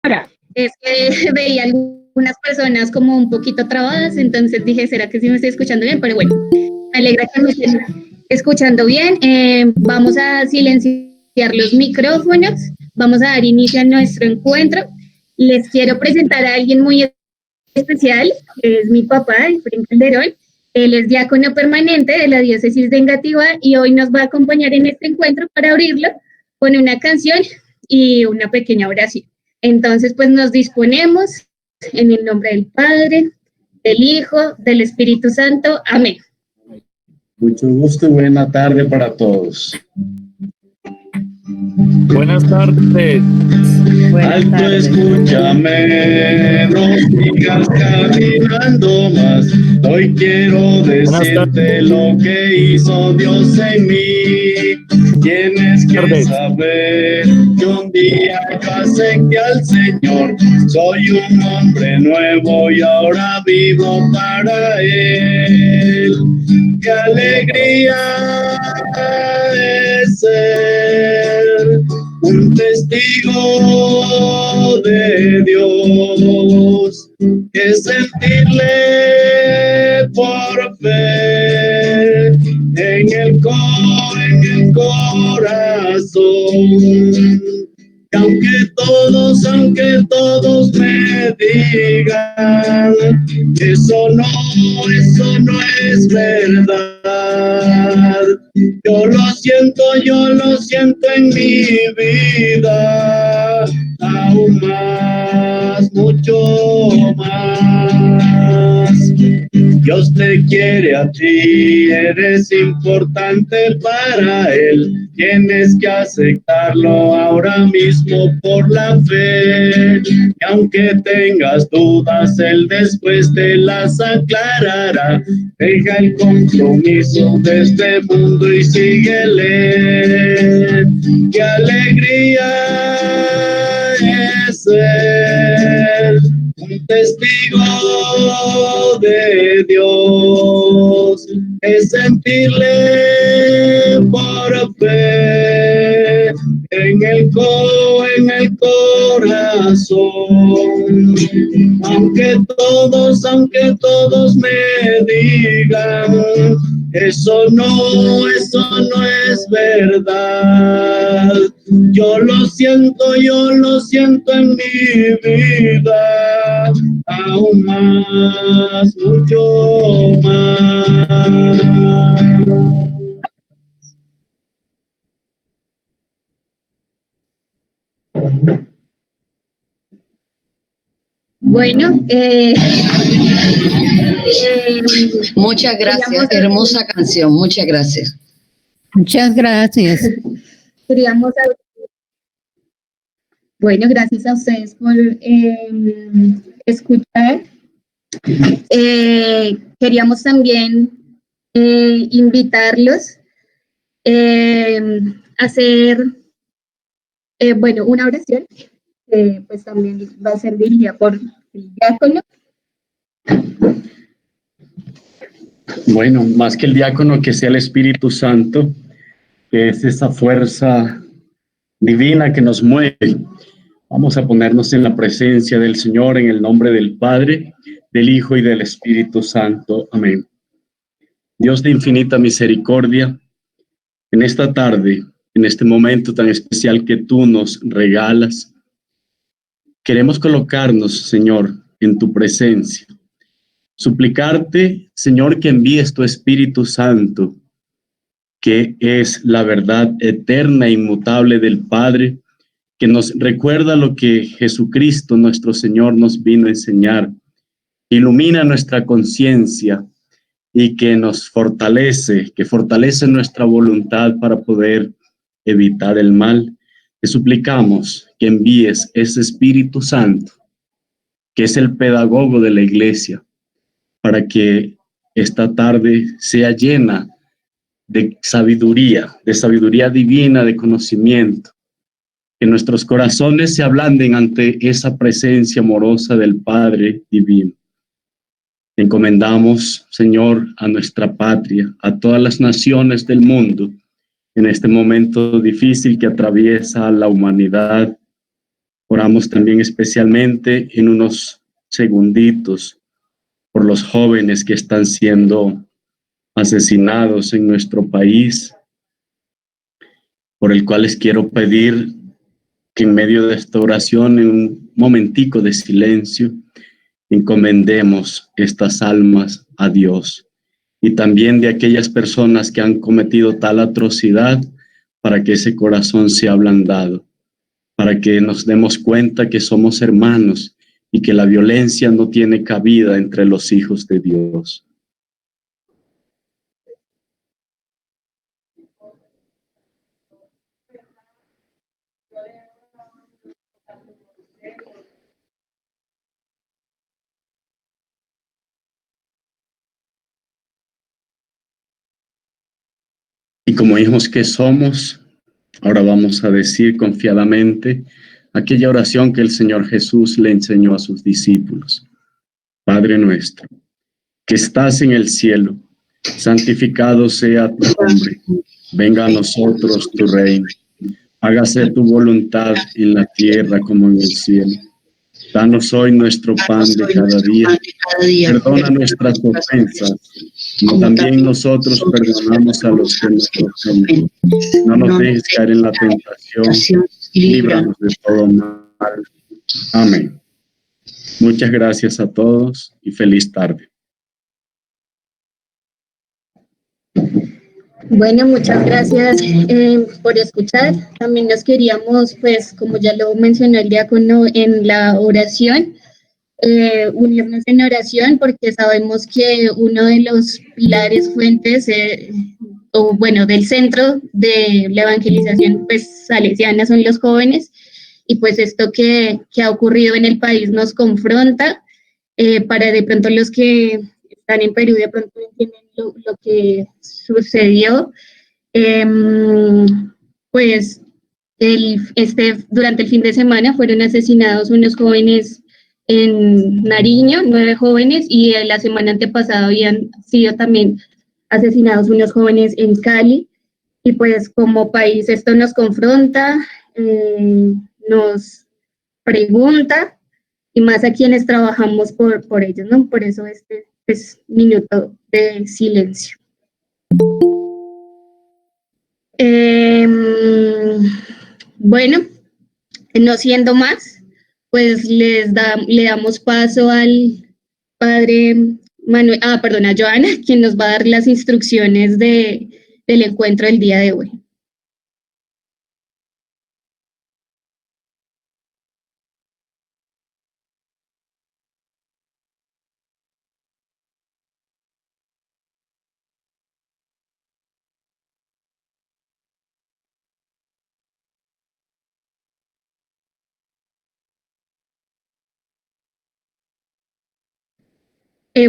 Ahora, es que veía algunas personas como un poquito trabadas, entonces dije, ¿será que sí me estoy escuchando bien? Pero bueno, me alegra que me estén escuchando bien. Vamos a silenciar los micrófonos, vamos a dar inicio a nuestro encuentro. Les quiero presentar a alguien muy especial, que es mi papá, Efraín Calderón. Él es diácono permanente de la diócesis de Engativá y hoy nos va a acompañar en este encuentro para abrirlo con una canción y una pequeña oración. Entonces, pues nos disponemos en el nombre del Padre, del Hijo, del Espíritu Santo. Amén. Mucho gusto y buena tarde para todos. Buenas tardes. Alto, escúchame, no sigas caminando más. Hoy quiero decirte lo que hizo Dios en mí. Tienes que saber que un día yo acepté al Señor. Soy un hombre nuevo y ahora vivo para Él. ¡Qué alegría es ser un testigo de Dios! ¡Que sentirle por fe en el corazón! Aunque todos me digan, eso no es verdad. Yo lo siento en mi vida, aún más, mucho más. Dios te quiere a ti, eres importante para Él. Tienes que aceptarlo ahora mismo por la fe. Y aunque tengas dudas, Él después te las aclarará. Deja el compromiso de este mundo y síguele. ¡Qué alegría es ser un testigo de Dios! Es sentirle por fe en el corazón. Aunque todos me digan, eso no es verdad. Yo lo siento en mi vida, aún más, mucho más. Bueno, muchas gracias, hermosa canción, muchas gracias. Muchas gracias. Bueno, gracias a ustedes por escuchar. Queríamos también invitarlos a hacer, una oración, pues también va a ser dirigida por el diácono. Bueno, más que el diácono, que sea el Espíritu Santo, que es esa fuerza divina que nos mueve. Vamos a ponernos en la presencia del Señor en el nombre del Padre, del Hijo y del Espíritu Santo. Amén. Dios de infinita misericordia, en esta tarde, en este momento tan especial que tú nos regalas, queremos colocarnos, Señor, en tu presencia. Suplicarte, Señor, que envíes tu Espíritu Santo, que es la verdad eterna e inmutable del Padre, que nos recuerda lo que Jesucristo, nuestro Señor, nos vino a enseñar. Ilumina nuestra conciencia y que nos fortalece, que fortalece nuestra voluntad para poder evitar el mal. Te suplicamos que envíes ese Espíritu Santo, que es el pedagogo de la iglesia, para que esta tarde sea llena de sabiduría divina, de conocimiento, que nuestros corazones se ablanden ante esa presencia amorosa del Padre divino. Encomendamos, Señor, a nuestra patria, a todas las naciones del mundo, en este momento difícil que atraviesa la humanidad Oramos también especialmente en unos segunditos por los jóvenes que están siendo asesinados en nuestro país, por el cual les quiero pedir que en medio de esta oración, en un momentico de silencio, encomendemos estas almas a Dios, y también de aquellas personas que han cometido tal atrocidad, para que ese corazón sea ablandado, para que nos demos cuenta que somos hermanos y que la violencia no tiene cabida entre los hijos de Dios. Y como hijos que somos, ahora vamos a decir confiadamente aquella oración que el Señor Jesús le enseñó a sus discípulos. Padre nuestro, que estás en el cielo, santificado sea tu nombre. Venga a nosotros tu reino. Hágase tu voluntad en la tierra como en el cielo. Danos hoy nuestro pan de cada día. Perdona nuestras ofensas, como también nosotros perdonamos a los que nos ofenden. No nos dejes caer en la tentación, líbranos de todo mal. Amén. Muchas gracias a todos y feliz tarde. Bueno, muchas gracias por escuchar. También nos queríamos, pues, como ya lo mencionó el diácono en la oración, unirnos en oración, porque sabemos que uno de los pilares, fuentes, o bueno, del centro de la evangelización, pues, salesiana son los jóvenes, y pues esto que ha ocurrido en el país nos confronta, para de pronto los que están en Perú de pronto entienden lo que sucedió, pues durante el fin de semana fueron asesinados unos jóvenes en Nariño, 9 jóvenes, y la semana antepasada habían sido también asesinados unos jóvenes en Cali, y pues como país esto nos confronta, nos pregunta, y más a quienes trabajamos por ellos, ¿no? Por eso este es minuto de silencio. Bueno, no siendo más, pues le damos paso al padre Manuel, a Joana, quien nos va a dar las instrucciones del encuentro del día de hoy.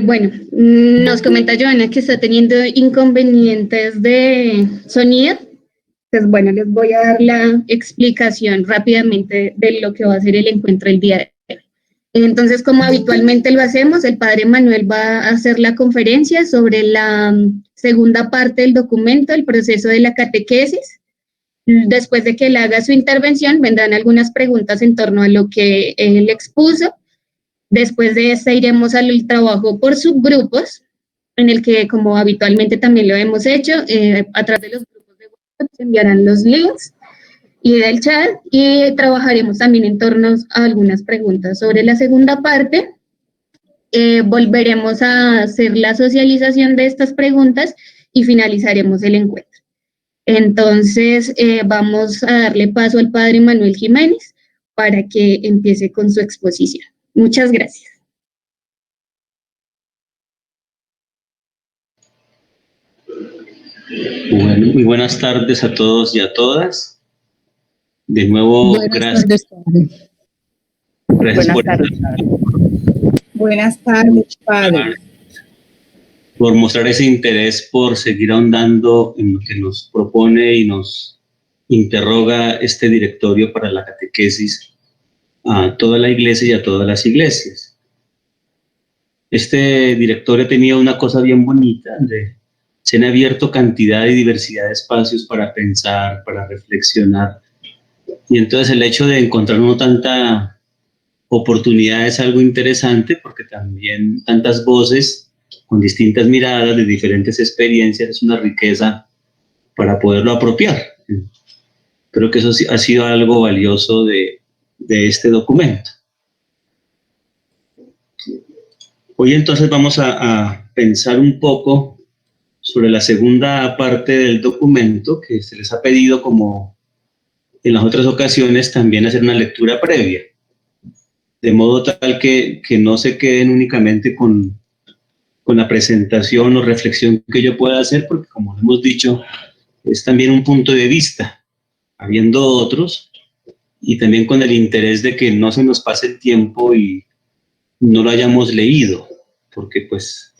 Bueno, nos comenta Joana que está teniendo inconvenientes de sonido. Entonces, bueno, les voy a dar la explicación rápidamente de lo que va a ser el encuentro el día de hoy. Entonces, como habitualmente lo hacemos, el padre Manuel va a hacer la conferencia sobre la segunda parte del documento, el proceso de la catequesis. Después de que él haga su intervención, vendrán algunas preguntas en torno a lo que él expuso. Después de esta iremos al trabajo por subgrupos, en el que, como habitualmente también lo hemos hecho, a través de los grupos de WhatsApp se enviarán los links y del chat, y trabajaremos también en torno a algunas preguntas. Sobre la segunda parte, volveremos a hacer la socialización de estas preguntas y finalizaremos el encuentro. Entonces, vamos a darle paso al padre Manuel Jiménez para que empiece con su exposición. Muchas gracias. Bueno, muy buenas tardes a todos y a todas. De nuevo, gracias. Buenas tardes, padre. Por mostrar ese interés por seguir ahondando en lo que nos propone y nos interroga este directorio para la catequesis a toda la iglesia y a todas las iglesias. Este directorio tenía una cosa bien bonita, se han abierto cantidad y diversidad de espacios para pensar, para reflexionar Y entonces el hecho de encontrar uno tanta oportunidad es algo interesante, porque también tantas voces con distintas miradas de diferentes experiencias es una riqueza para poderlo apropiar. Creo que eso sí ha sido algo valioso de este documento. Hoy entonces vamos a pensar un poco sobre la segunda parte del documento, que se les ha pedido, como en las otras ocasiones, también hacer una lectura previa, de modo tal que no se queden únicamente con la presentación o reflexión que yo pueda hacer, porque como hemos dicho, es también un punto de vista, habiendo otros, y también con el interés de que no se nos pase el tiempo y no lo hayamos leído, porque pues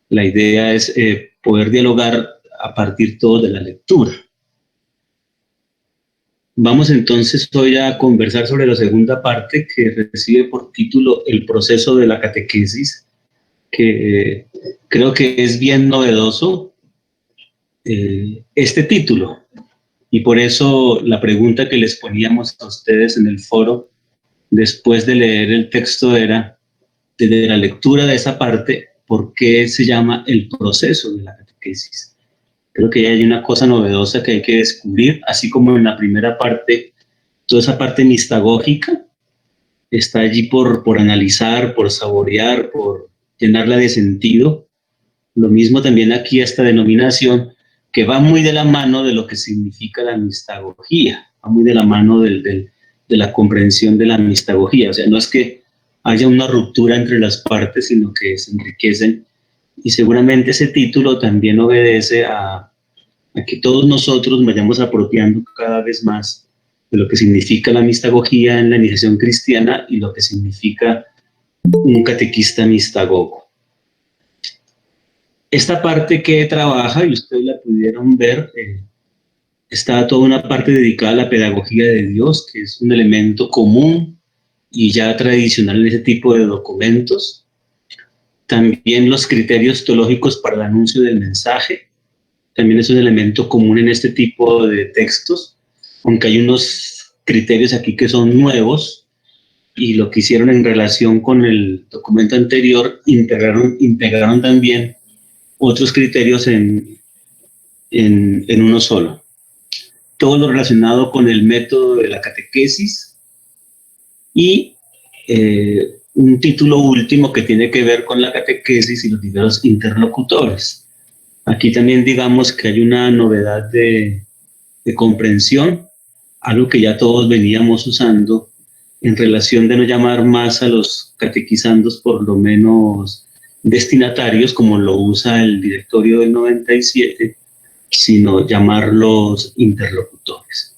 la idea es poder dialogar a partir todo de la lectura. Vamos entonces hoy a conversar sobre la segunda parte, que recibe por título El proceso de la catequesis, que creo que es bien novedoso este título, y por eso la pregunta que les poníamos a ustedes en el foro después de leer el texto era, desde la lectura de esa parte, ¿por qué se llama el proceso de la catequesis? Creo que ya hay una cosa novedosa que hay que descubrir, así como en la primera parte, toda esa parte mistagógica está allí por analizar, por saborear, por llenarla de sentido. Lo mismo también aquí esta denominación, que va muy de la mano de lo que significa la mistagogía, va muy de la mano de la comprensión de la mistagogía. O sea, no es que haya una ruptura entre las partes, sino que se enriquecen. Y seguramente ese título también obedece a que todos nosotros vayamos apropiando cada vez más de lo que significa la mistagogía en la iniciación cristiana y lo que significa un catequista mistagogo. Esta parte que trabaja, y ustedes la pudieron ver, está toda una parte dedicada a la pedagogía de Dios, que es un elemento común y ya tradicional en ese tipo de documentos. También los criterios teológicos para el anuncio del mensaje, también es un elemento común en este tipo de textos, aunque hay unos criterios aquí que son nuevos, y lo que hicieron en relación con el documento anterior, integraron también otros criterios en uno solo. Todo lo relacionado con el método de la catequesis y un título último que tiene que ver con la catequesis y los diversos interlocutores. Aquí también digamos que hay una novedad de comprensión, algo que ya todos veníamos usando en relación de no llamar más a los catequizandos por lo menos destinatarios, como lo usa el directorio del 97, sino llamarlos interlocutores.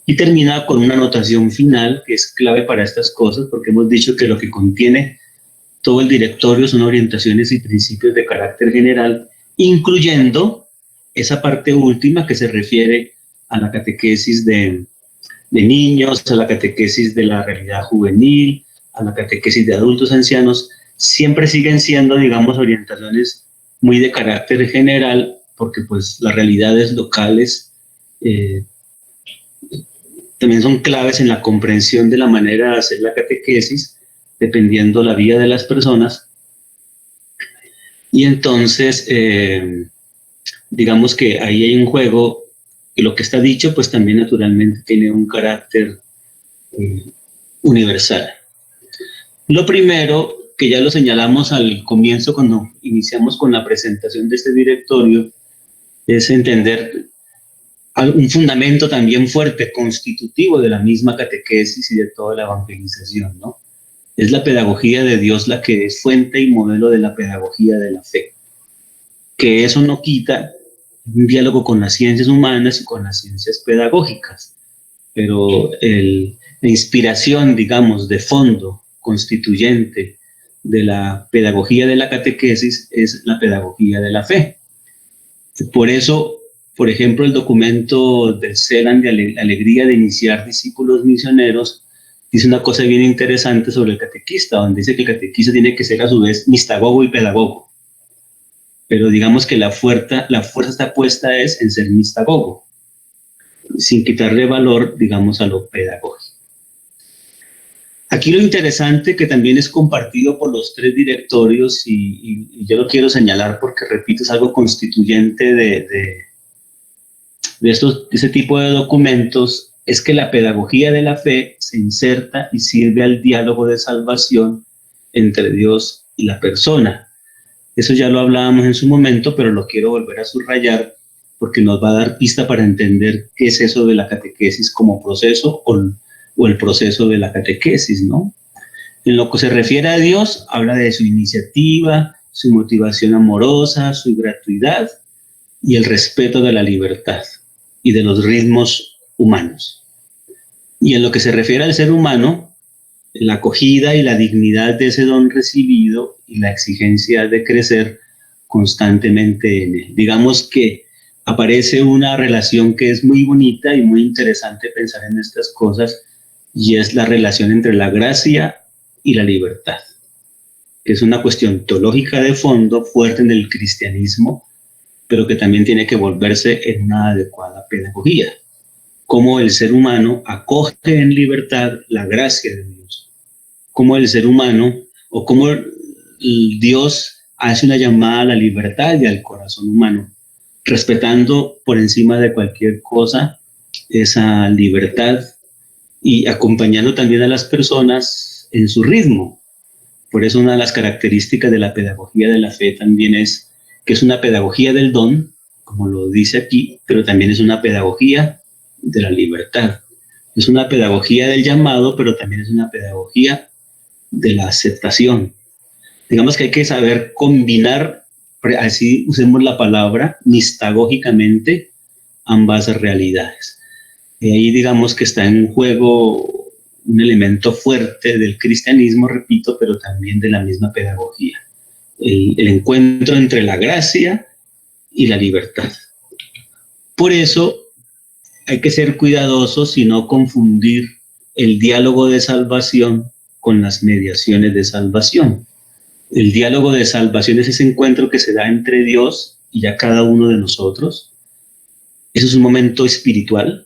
Y termina con una anotación final que es clave para estas cosas, porque hemos dicho que lo que contiene todo el directorio son orientaciones y principios de carácter general, incluyendo esa parte última que se refiere a la catequesis de niños, a la catequesis de la realidad juvenil, a la catequesis de adultos ancianos. Siempre siguen siendo, digamos, orientaciones muy de carácter general, porque pues las realidades locales también son claves en la comprensión de la manera de hacer la catequesis, dependiendo la vida de las personas. Y entonces, digamos que ahí hay un juego, y lo que está dicho, pues también naturalmente tiene un carácter universal. Lo primero, que ya lo señalamos al comienzo cuando iniciamos con la presentación de este directorio, es entender un fundamento también fuerte, constitutivo de la misma catequesis y de toda la evangelización, ¿no? Es la pedagogía de Dios la que es fuente y modelo de la pedagogía de la fe. Que eso no quita un diálogo con las ciencias humanas y con las ciencias pedagógicas, pero la inspiración, digamos, de fondo, constituyente de la pedagogía de la catequesis es la pedagogía de la fe. Por eso, por ejemplo, el documento del CELAN de Alegría de Iniciar Discípulos Misioneros dice una cosa bien interesante sobre el catequista, donde dice que el catequista tiene que ser a su vez mistagogo y pedagogo. Pero digamos que la fuerza está puesta es en ser mistagogo. sin quitarle valor, digamos, a lo pedagógico. Aquí lo interesante, que también es compartido por los 3 directorios, y yo lo quiero señalar porque, repito, es algo constituyente de ese tipo de documentos, es que la pedagogía de la fe se inserta y sirve al diálogo de salvación entre Dios y la persona. Eso ya lo hablábamos en su momento, pero lo quiero volver a subrayar porque nos va a dar pista para entender qué es eso de la catequesis como proceso o el proceso de la catequesis, ¿no? En lo que se refiere a Dios, habla de su iniciativa, su motivación amorosa, su gratuidad y el respeto de la libertad y de los ritmos humanos. Y en lo que se refiere al ser humano, la acogida y la dignidad de ese don recibido y la exigencia de crecer constantemente en él. Digamos que aparece una relación que es muy bonita y muy interesante pensar en estas cosas, y es la relación entre la gracia y la libertad, que es una cuestión teológica de fondo fuerte en el cristianismo, pero que también tiene que volverse en una adecuada pedagogía. Cómo el ser humano acoge en libertad la gracia de Dios. Cómo el ser humano, o cómo Dios hace una llamada a la libertad y al corazón humano, respetando por encima de cualquier cosa esa libertad y acompañando también a las personas en su ritmo. Por eso una de las características de la pedagogía de la fe también es que es una pedagogía del don, como lo dice aquí, pero también es una pedagogía de la libertad. Es una pedagogía del llamado, pero también es una pedagogía de la aceptación. Digamos que hay que saber combinar, así usemos la palabra, mistagógicamente, ambas realidades. Y ahí digamos que está en juego un elemento fuerte del cristianismo, repito, pero también de la misma pedagogía. El encuentro entre la gracia y la libertad. Por eso hay que ser cuidadosos y no confundir el diálogo de salvación con las mediaciones de salvación. El diálogo de salvación es ese encuentro que se da entre Dios y ya cada uno de nosotros. Eso es un momento espiritual.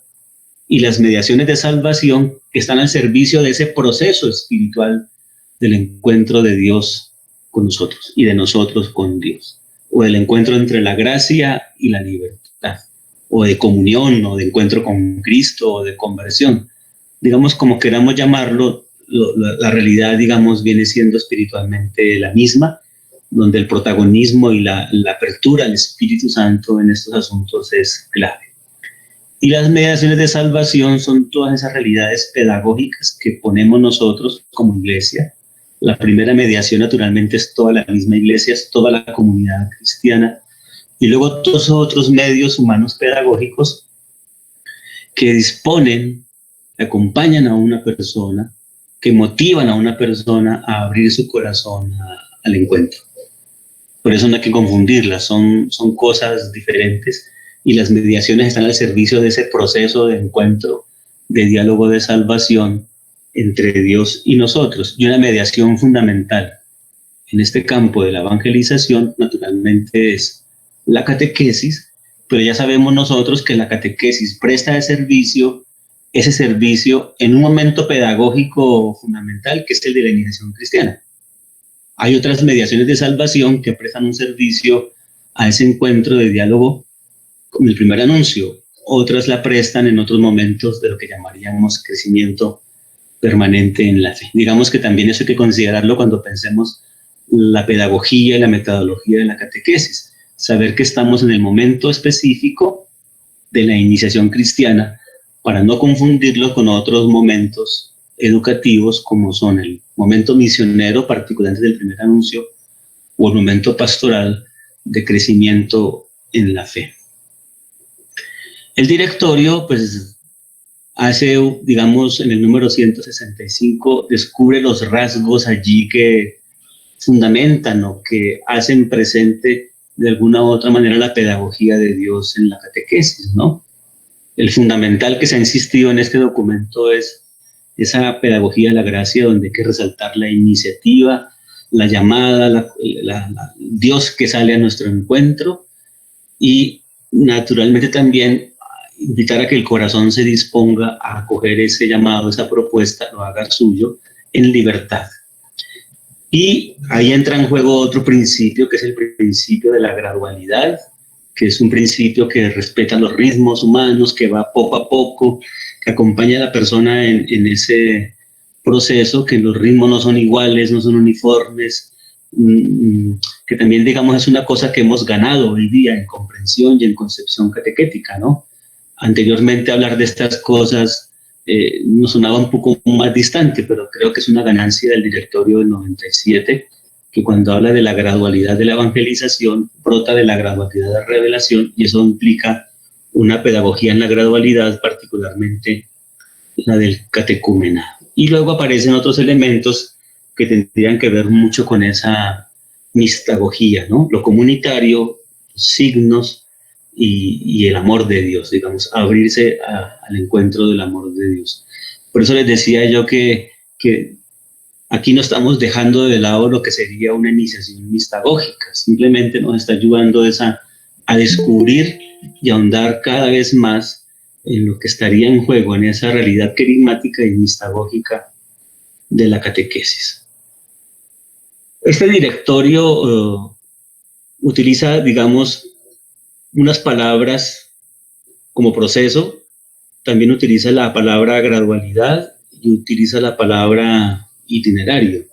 Y las mediaciones de salvación que están al servicio de ese proceso espiritual del encuentro de Dios con nosotros y de nosotros con Dios, o del encuentro entre la gracia y la libertad, o de comunión, o de encuentro con Cristo, o de conversión. Digamos, como queramos llamarlo, la realidad, digamos, viene siendo espiritualmente la misma, donde el protagonismo y la apertura al Espíritu Santo en estos asuntos es clave. Y las mediaciones de salvación son todas esas realidades pedagógicas que ponemos nosotros como iglesia. La primera mediación naturalmente es toda la misma iglesia, es toda la comunidad cristiana. Y luego todos otros medios humanos pedagógicos que disponen, que acompañan a una persona, que motivan a una persona a abrir su corazón al encuentro. Por eso no hay que confundirlas, son cosas diferentes. Y las mediaciones están al servicio de ese proceso de encuentro, de diálogo de salvación entre Dios y nosotros. Y una mediación fundamental en este campo de la evangelización, naturalmente, es la catequesis, pero ya sabemos nosotros que la catequesis presta ese servicio en un momento pedagógico fundamental, que es el de la iniciación cristiana. Hay otras mediaciones de salvación que prestan un servicio a ese encuentro de diálogo con el primer anuncio, otras la prestan en otros momentos de lo que llamaríamos crecimiento permanente en la fe. Digamos que también eso hay que considerarlo cuando pensemos la pedagogía y la metodología de la catequesis. Saber que estamos en el momento específico de la iniciación cristiana para no confundirlo con otros momentos educativos como son el momento misionero, particularmente del primer anuncio, o el momento pastoral de crecimiento en la fe. El directorio, pues, hace, digamos, en el número 165, descubre los rasgos allí que fundamentan o que hacen presente de alguna u otra manera la pedagogía de Dios en la catequesis, ¿no? El fundamental que se ha insistido en este documento es esa pedagogía de la gracia, donde hay que resaltar la iniciativa, la llamada, Dios que sale a nuestro encuentro, y naturalmente también invitar a que el corazón se disponga a acoger ese llamado, esa propuesta, lo haga suyo en libertad. Y ahí entra en juego otro principio, que es el principio de la gradualidad, que es un principio que respeta los ritmos humanos, que va poco a poco, que acompaña a la persona en ese proceso, que los ritmos no son iguales, no son uniformes, que también, digamos, es una cosa que hemos ganado hoy día en comprensión y en concepción catequética, ¿no? Anteriormente hablar de estas cosas nos sonaba un poco más distante, pero creo que es una ganancia del directorio del 97, que cuando habla de la gradualidad de la evangelización, brota de la gradualidad de revelación, y eso implica una pedagogía en la gradualidad, particularmente la del catecúmenado. Y luego aparecen otros elementos que tendrían que ver mucho con esa mistagogía, ¿no? Lo comunitario, los signos y el amor de Dios, digamos, abrirse al encuentro del amor de Dios. Por eso les decía yo que aquí no estamos dejando de lado lo que sería una iniciación mistagógica, simplemente nos está ayudando a descubrir y ahondar cada vez más en lo que estaría en juego, en esa realidad querigmática y mistagógica de la catequesis. Este directorio utiliza, digamos, unas palabras como proceso, también utiliza la palabra gradualidad y utiliza la palabra itinerario.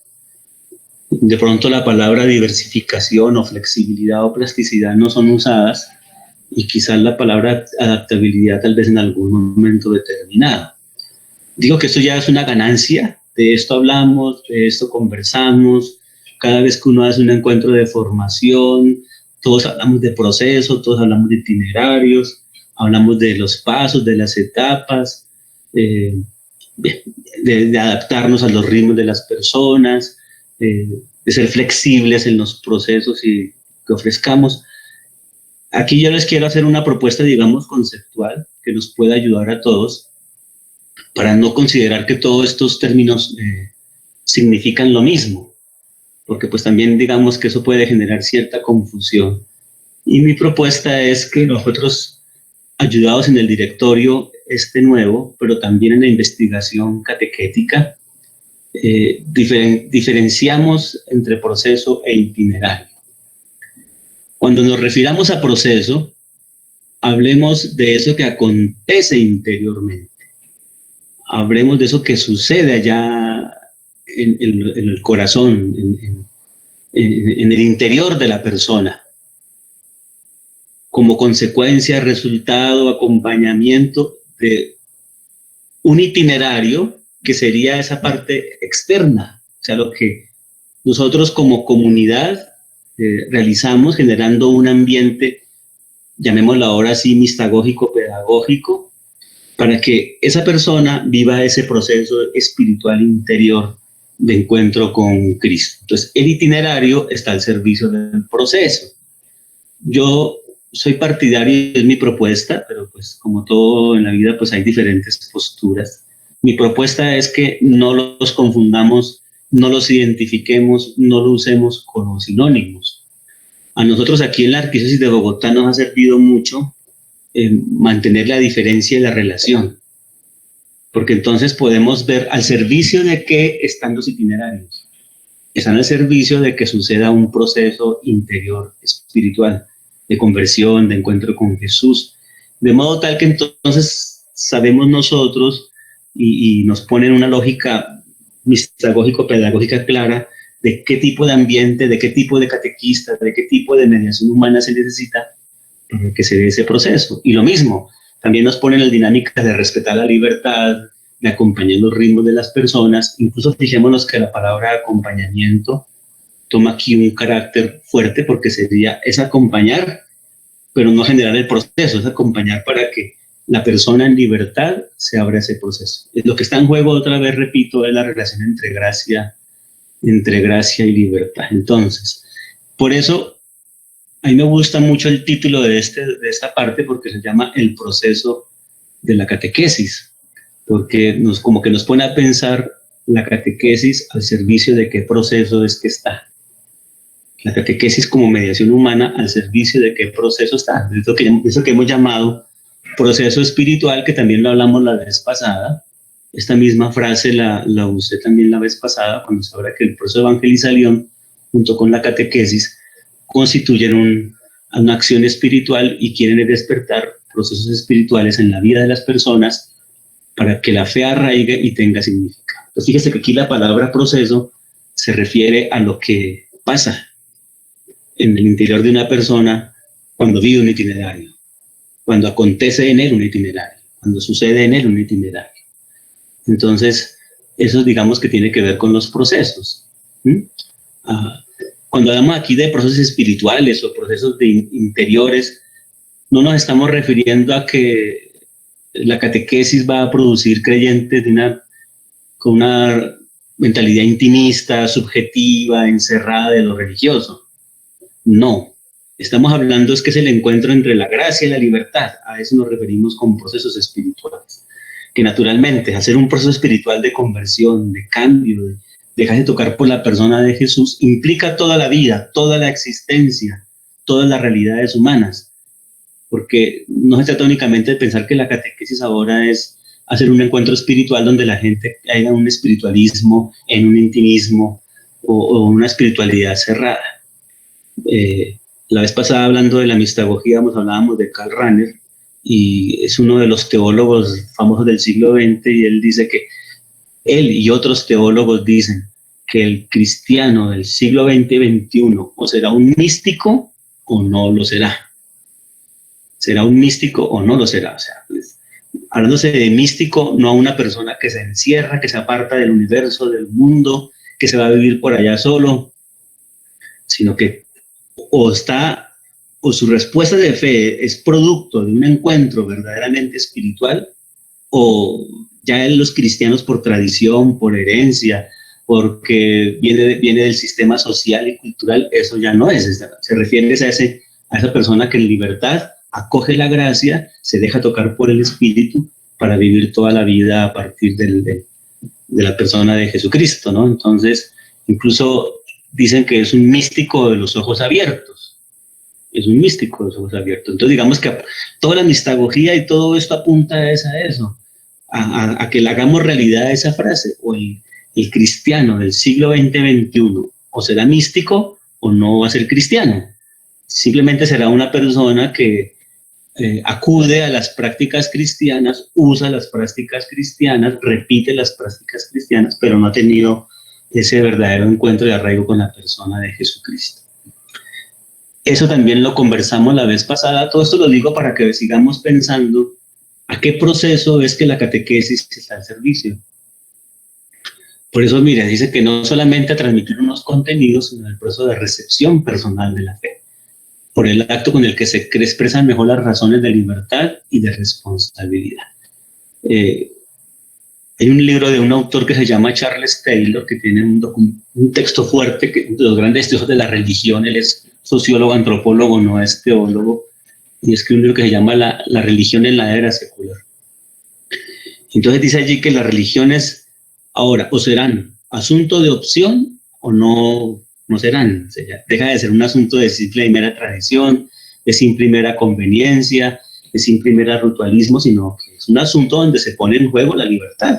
De pronto la palabra diversificación o flexibilidad o plasticidad no son usadas, y quizás la palabra adaptabilidad tal vez en algún momento determinado. Digo que esto ya es una ganancia, de esto hablamos, de esto conversamos, cada vez que uno hace un encuentro de formación, todos hablamos de proceso, todos hablamos de itinerarios, hablamos de los pasos, de las etapas, de adaptarnos a los ritmos de las personas, de ser flexibles en los procesos que ofrezcamos. Aquí yo les quiero hacer una propuesta, digamos, conceptual, que nos pueda ayudar a todos, para no considerar que todos estos términos significan lo mismo, porque pues también digamos que eso puede generar cierta confusión. Y mi propuesta es que nosotros, ayudados en el directorio nuevo, pero también en la investigación catequética, diferenciamos entre proceso e itinerario. Cuando nos refiramos a proceso, hablemos de eso que acontece interiormente. Hablemos de eso que sucede allá en el corazón, en el interior de la persona, como consecuencia, resultado, acompañamiento de un itinerario que sería esa parte externa, o sea, lo que nosotros como comunidad realizamos, generando un ambiente, llamémoslo ahora así, mistagógico, pedagógico, para que esa persona viva ese proceso espiritual interior de encuentro con Cristo. Entonces, el itinerario está al servicio del proceso. Yo soy partidario, es mi propuesta, pero pues como todo en la vida, pues hay diferentes posturas. Mi propuesta es que no los confundamos, no los identifiquemos, no los usemos como sinónimos. A nosotros aquí en la Arquidiócesis de Bogotá nos ha servido mucho mantener la diferencia y la relación, porque entonces podemos ver al servicio de qué están los itinerarios. Están al servicio de que suceda un proceso interior espiritual, de conversión, de encuentro con Jesús, de modo tal que entonces sabemos nosotros y nos ponen una lógica mistagógico-pedagógica clara de qué tipo de ambiente, de qué tipo de catequista, de qué tipo de mediación humana se necesita para que se dé ese proceso. Y lo mismo, también nos ponen la dinámica de respetar la libertad, de acompañar los ritmos de las personas. Incluso fijémonos que la palabra acompañamiento toma aquí un carácter fuerte, porque es acompañar, pero no generar el proceso, es acompañar para que la persona en libertad se abra ese proceso. Lo que está en juego, otra vez repito, es la relación entre gracia y libertad. Entonces, por eso a mí me gusta mucho el título de esta parte, porque se llama El proceso de la catequesis, porque como que nos pone a pensar la catequesis al servicio de qué proceso es que está. La catequesis como mediación humana al servicio de qué proceso está. Eso que hemos llamado proceso espiritual, que también lo hablamos la vez pasada. Esta misma frase la usé también la vez pasada cuando se habla que el proceso de evangelización junto con la catequesis constituyen una acción espiritual y quieren despertar procesos espirituales en la vida de las personas para que la fe arraigue y tenga significado. Entonces fíjese que aquí la palabra proceso se refiere a lo que pasa en el interior de una persona cuando vive un itinerario, cuando acontece en él un itinerario, cuando sucede en él un itinerario. Entonces, eso digamos que tiene que ver con los procesos. Cuando hablamos aquí de procesos espirituales o procesos interiores, no nos estamos refiriendo a que la catequesis va a producir creyentes con una mentalidad intimista, subjetiva, encerrada de lo religioso. No, estamos hablando es que es el encuentro entre la gracia y la libertad. A eso nos referimos con procesos espirituales. Que naturalmente hacer un proceso espiritual de conversión, de cambio, de dejarse tocar por la persona de Jesús, implica toda la vida, toda la existencia, todas las realidades humanas. Porque no se trata únicamente de pensar que la catequesis ahora es hacer un encuentro espiritual donde la gente haya un espiritualismo, en un intimismo o una espiritualidad cerrada. La vez pasada, hablando de la mistagogía, hablábamos de Karl Rahner, y es uno de los teólogos famosos del siglo XX, y él dice que él y otros teólogos dicen que el cristiano del siglo XX y XXI o será un místico o no lo será. ¿Será un místico o no lo será? O sea, pues, hablándose de místico, no a una persona que se encierra, que se aparta del universo, del mundo, que se va a vivir por allá solo, sino que o su respuesta de fe es producto de un encuentro verdaderamente espiritual, o ya los cristianos por tradición, por herencia, porque viene del sistema social y cultural, eso ya no es. Se refiere a esa persona que en libertad acoge la gracia, se deja tocar por el Espíritu para vivir toda la vida a partir de la persona de Jesucristo, ¿no? Entonces, incluso dicen que es un místico de los ojos abiertos. Es un místico de los ojos abiertos. Entonces, digamos que toda la mistagogía y todo esto apunta a eso, a que le hagamos realidad esa frase. O el cristiano del siglo XX-XXI o será místico o no va a ser cristiano. Simplemente será una persona que acude a las prácticas cristianas, usa las prácticas cristianas, repite las prácticas cristianas, pero no ha tenido ese verdadero encuentro de arraigo con la persona de Jesucristo. Eso también lo conversamos la vez pasada. Todo esto lo digo para que sigamos pensando a qué proceso es que la catequesis está al servicio. Por eso, mira, dice que no solamente a transmitir unos contenidos, sino el proceso de recepción personal de la fe, por el acto con el que se expresan mejor las razones de libertad y de responsabilidad. Hay un libro de un autor que se llama Charles Taylor, que tiene un texto fuerte, que de los grandes estudios de la religión. Él es sociólogo, antropólogo, no es teólogo, y escribe un libro que se llama La religión en la era secular. Entonces dice allí que las religiones ahora o serán asunto de opción o no serán. O sea, deja de ser un asunto de simple y mera tradición, de simple y mera conveniencia, de simple y mera ritualismo, sino que es un asunto donde se pone en juego la libertad.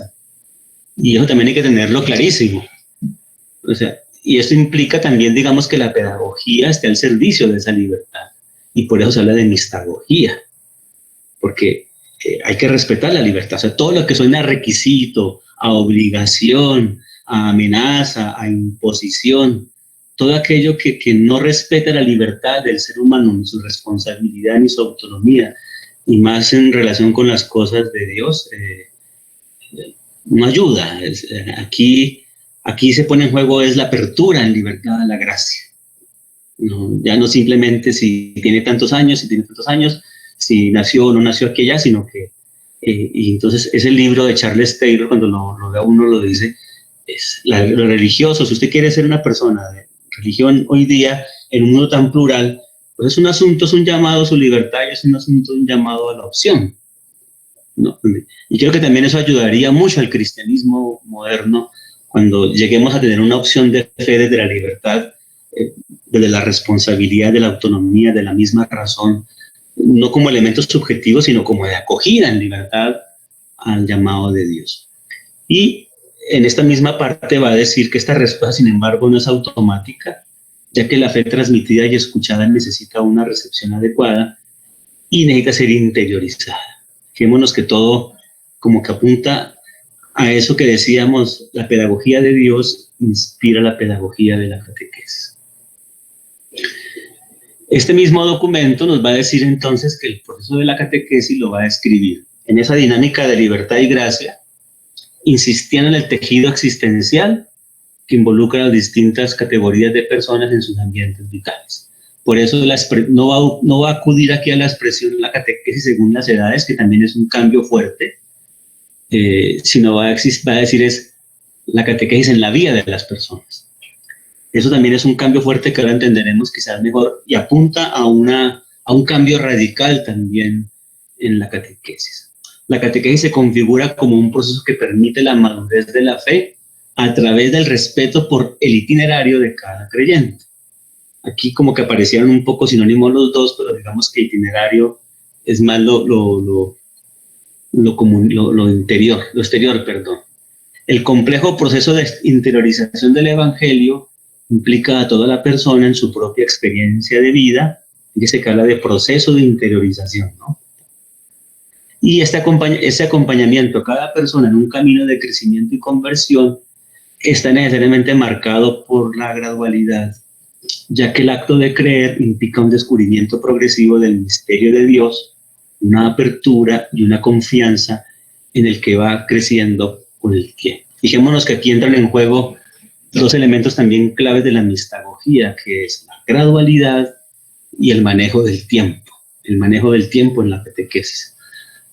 Y eso también hay que tenerlo clarísimo. O sea, y esto implica también, digamos, que la pedagogía esté al servicio de esa libertad. Y por eso se habla de mistagogía, porque hay que respetar la libertad. O sea, todo lo que suena a requisito, a obligación, a amenaza, a imposición, todo aquello que no respeta la libertad del ser humano, ni su responsabilidad, ni su autonomía, y más en relación con las cosas de Dios, no ayuda. Aquí se pone en juego es la apertura en libertad a la gracia. No, ya no simplemente si tiene tantos años, si nació o no nació aquí allá, sino que, y entonces ese libro de Charles Taylor, cuando lo ve uno lo dice, es lo religioso. Si usted quiere ser una persona de religión hoy día, en un mundo tan plural, pues es un asunto, es un llamado a su libertad y es un asunto, un llamado a la opción, ¿no? Y creo que también eso ayudaría mucho al cristianismo moderno cuando lleguemos a tener una opción de fe desde la libertad, desde la responsabilidad, de la autonomía, de la misma razón, no como elementos subjetivos, sino como de acogida en libertad al llamado de Dios. Y en esta misma parte va a decir que esta respuesta, sin embargo, no es automática, ya que la fe transmitida y escuchada necesita una recepción adecuada y necesita ser interiorizada. Fijémonos que todo como que apunta a eso que decíamos, la pedagogía de Dios inspira la pedagogía de la catequesis. Este mismo documento nos va a decir entonces que el proceso de la catequesis lo va a describir en esa dinámica de libertad y gracia, insistiendo en el tejido existencial que involucra a las distintas categorías de personas en sus ambientes vitales. Por eso no va a acudir aquí a la expresión la catequesis según las edades, que también es un cambio fuerte, sino va a decir es la catequesis en la vida de las personas. Eso también es un cambio fuerte que ahora entenderemos quizás mejor y apunta a un cambio radical también en la catequesis. La catequesis se configura como un proceso que permite la madurez de la fe a través del respeto por el itinerario de cada creyente. Aquí como que aparecieron un poco sinónimos los dos, pero digamos que itinerario es más lo exterior, perdón. El complejo proceso de interiorización del Evangelio implica a toda la persona en su propia experiencia de vida, y se habla de proceso de interiorización, ¿no? Y ese acompañamiento a cada persona en un camino de crecimiento y conversión está necesariamente marcado por la gradualidad, ya que el acto de creer implica un descubrimiento progresivo del misterio de Dios, una apertura y una confianza en el que va creciendo con el tiempo. Fijémonos que aquí entran en juego dos elementos también claves de la mistagogía, que es la gradualidad y el manejo del tiempo en la catequesis.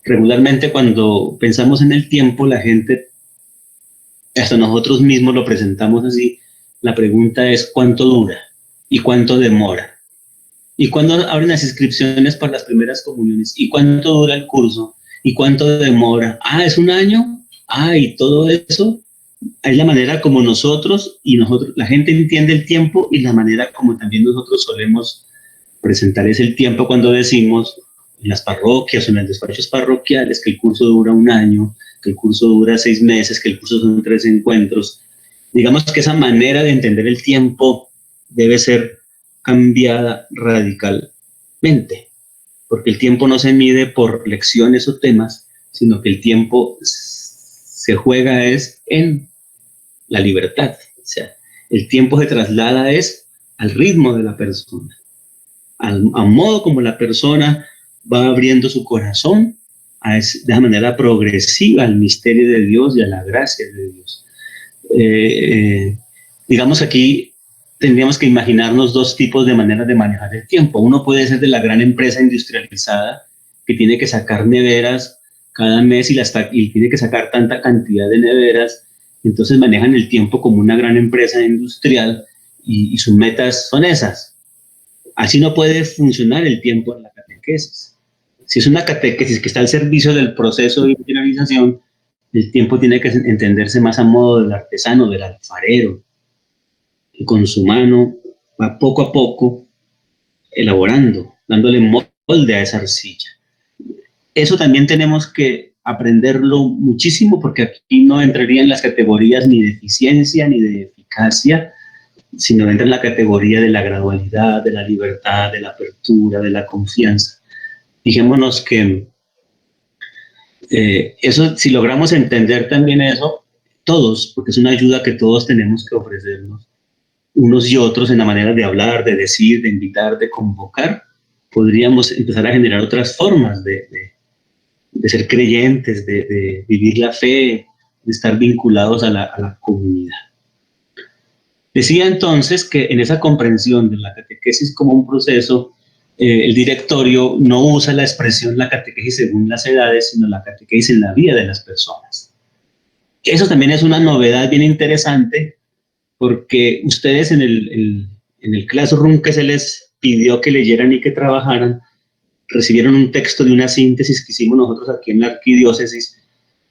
Regularmente cuando pensamos en el tiempo, la gente, hasta nosotros mismos lo presentamos así, la pregunta es ¿cuánto dura? ¿Y cuánto demora? ¿Y cuándo abren las inscripciones para las primeras comuniones? ¿Y cuánto dura el curso? ¿Y cuánto demora? ¿Es un año? Y todo eso es la manera como nosotros, la gente entiende el tiempo y la manera como también nosotros solemos presentar es el tiempo cuando decimos en las parroquias o en los despachos parroquiales que el curso dura un año, que el curso dura 6 meses, que el curso son 3 encuentros. Digamos que esa manera de entender el tiempo debe ser cambiada radicalmente, porque el tiempo no se mide por lecciones o temas, sino que el tiempo se juega es en la libertad. O sea, el tiempo se traslada es al ritmo de la persona, al modo como la persona va abriendo su corazón de esa manera progresiva al misterio de Dios y a la gracia de Dios. Digamos aquí tendríamos que imaginarnos dos tipos de maneras de manejar el tiempo. Uno puede ser de la gran empresa industrializada que tiene que sacar neveras cada mes y tiene que sacar tanta cantidad de neveras, entonces manejan el tiempo como una gran empresa industrial y sus metas son esas. Así no puede funcionar el tiempo en la catequesis. Si es una catequesis que está al servicio del proceso de interiorización, el tiempo tiene que entenderse más a modo del artesano, del alfarero, que con su mano va poco a poco elaborando, dándole molde a esa arcilla. Eso también tenemos que aprenderlo muchísimo, porque aquí no entraría en las categorías ni de eficiencia ni de eficacia, sino entra en la categoría de la gradualidad, de la libertad, de la apertura, de la confianza. Fijémonos que eso, si logramos entender también eso, todos, porque es una ayuda que todos tenemos que ofrecernos, unos y otros, en la manera de hablar, de decir, de invitar, de convocar, podríamos empezar a generar otras formas de ser creyentes, de vivir la fe, de estar vinculados a la comunidad. Decía entonces que en esa comprensión de la catequesis como un proceso, el directorio no usa la expresión la catequesis según las edades, sino la catequesis en la vida de las personas. Eso también es una novedad bien interesante, porque ustedes en el classroom que se les pidió que leyeran y que trabajaran, recibieron un texto de una síntesis que hicimos nosotros aquí en la arquidiócesis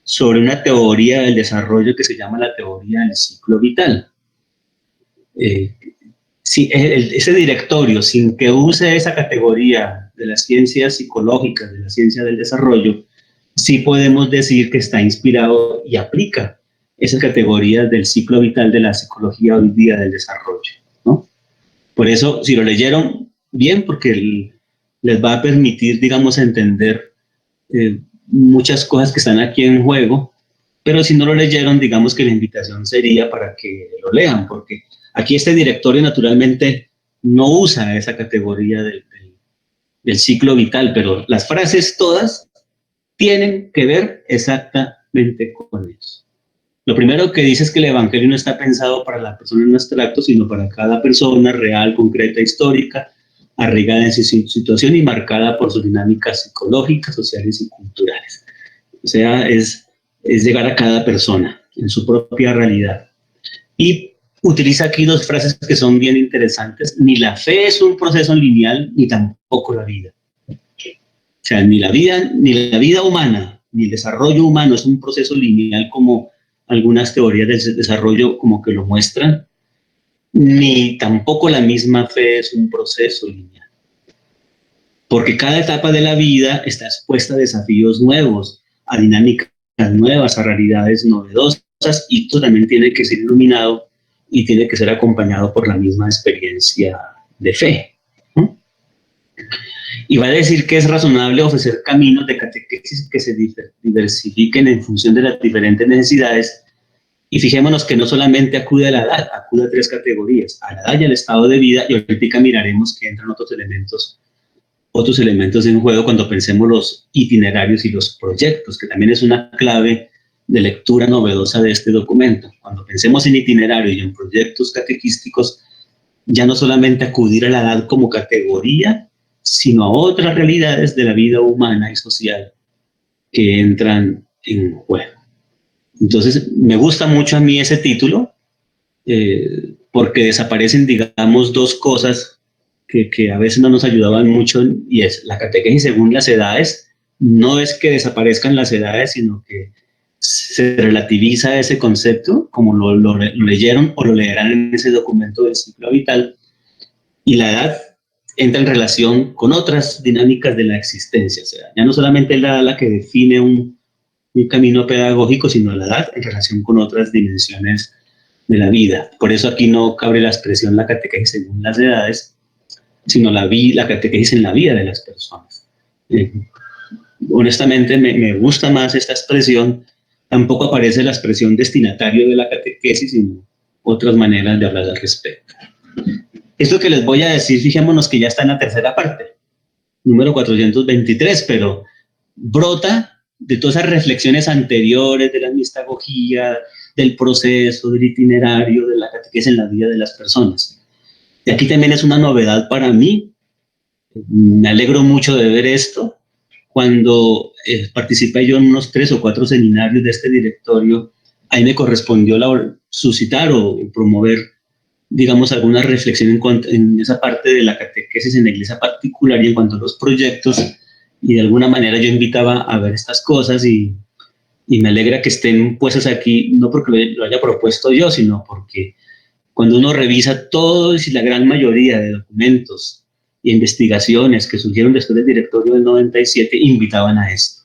sobre una teoría del desarrollo que se llama la teoría del ciclo vital. Ese directorio, sin que use esa categoría de las ciencias psicológicas, de la ciencia del desarrollo, sí podemos decir que está inspirado y aplica esas categorías del ciclo vital de la psicología hoy día del desarrollo, ¿no? Por eso, si lo leyeron bien, porque les va a permitir, digamos, entender muchas cosas que están aquí en juego, pero si no lo leyeron, digamos que la invitación sería para que lo lean, porque aquí este directorio naturalmente no usa esa categoría del ciclo vital, pero las frases todas tienen que ver exactamente con eso. Lo primero que dice es que el Evangelio no está pensado para la persona en abstracto, sino para cada persona real, concreta, histórica, arraigada en su situación y marcada por sus dinámicas psicológicas, sociales y culturales. O sea, es llegar a cada persona en su propia realidad. Y utiliza aquí dos frases que son bien interesantes. Ni la fe es un proceso lineal, ni tampoco la vida. O sea, ni la vida humana, ni el desarrollo humano es un proceso lineal como algunas teorías del desarrollo como que lo muestran, ni tampoco la misma fe es un proceso lineal. Porque cada etapa de la vida está expuesta a desafíos nuevos, a dinámicas nuevas, a realidades novedosas, y esto también tiene que ser iluminado y tiene que ser acompañado por la misma experiencia de fe. Y va a decir que es razonable ofrecer caminos de catequesis que se diversifiquen en función de las diferentes necesidades. Y fijémonos que no solamente acude a la edad, acude a tres categorías: a la edad y al estado de vida, y ahorita miraremos que entran otros elementos en juego cuando pensemos los itinerarios y los proyectos, que también es una clave de lectura novedosa de este documento. Cuando pensemos en itinerario y en proyectos catequísticos, ya no solamente acudir a la edad como categoría, sino a otras realidades de la vida humana y social que entran en juego. Entonces, me gusta mucho a mí ese título, porque desaparecen, digamos, dos cosas que a veces no nos ayudaban mucho, y es la catequesis según las edades. No es que desaparezcan las edades, sino que se relativiza ese concepto, como lo leyeron o lo leerán en ese documento del ciclo vital, y la edad entra en relación con otras dinámicas de la existencia. O sea, ya no solamente la que define un camino pedagógico, sino la edad en relación con otras dimensiones de la vida. Por eso aquí no cabe la expresión la catequesis según las edades, sino la catequesis en la vida de las personas. Honestamente me gusta más esta expresión. Tampoco aparece la expresión destinatario de la catequesis, sino otras maneras de hablar al respecto. Esto que les voy a decir, fijémonos que ya está en la tercera parte, número 423, pero brota de todas esas reflexiones anteriores de la mistagogía, del proceso, del itinerario, de la catequesis en la vida de las personas. Y aquí también es una novedad para mí. Me alegro mucho de ver esto. Cuando participé yo en unos 3 o 4 seminarios de este directorio, ahí me correspondió suscitar o promover, digamos, alguna reflexión en esa parte de la catequesis en la iglesia particular y en cuanto a los proyectos, y de alguna manera yo invitaba a ver estas cosas, y me alegra que estén puestas aquí, no porque lo haya propuesto yo, sino porque cuando uno revisa todos y la gran mayoría de documentos y investigaciones que surgieron después del directorio del 97, invitaban a esto.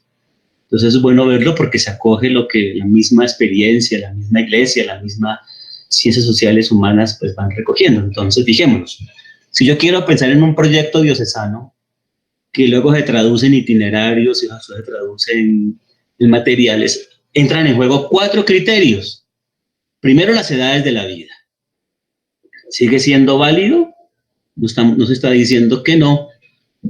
Entonces es bueno verlo porque se acoge lo que la misma experiencia, la misma iglesia, la misma ciencias sociales humanas pues van recogiendo. Entonces fijémonos, si yo quiero pensar en un proyecto diocesano que luego se traduce en itinerarios y se traduce en materiales, entran en juego 4 criterios. Primero, las edades de la vida. ¿Sigue siendo válido? No se está diciendo que no,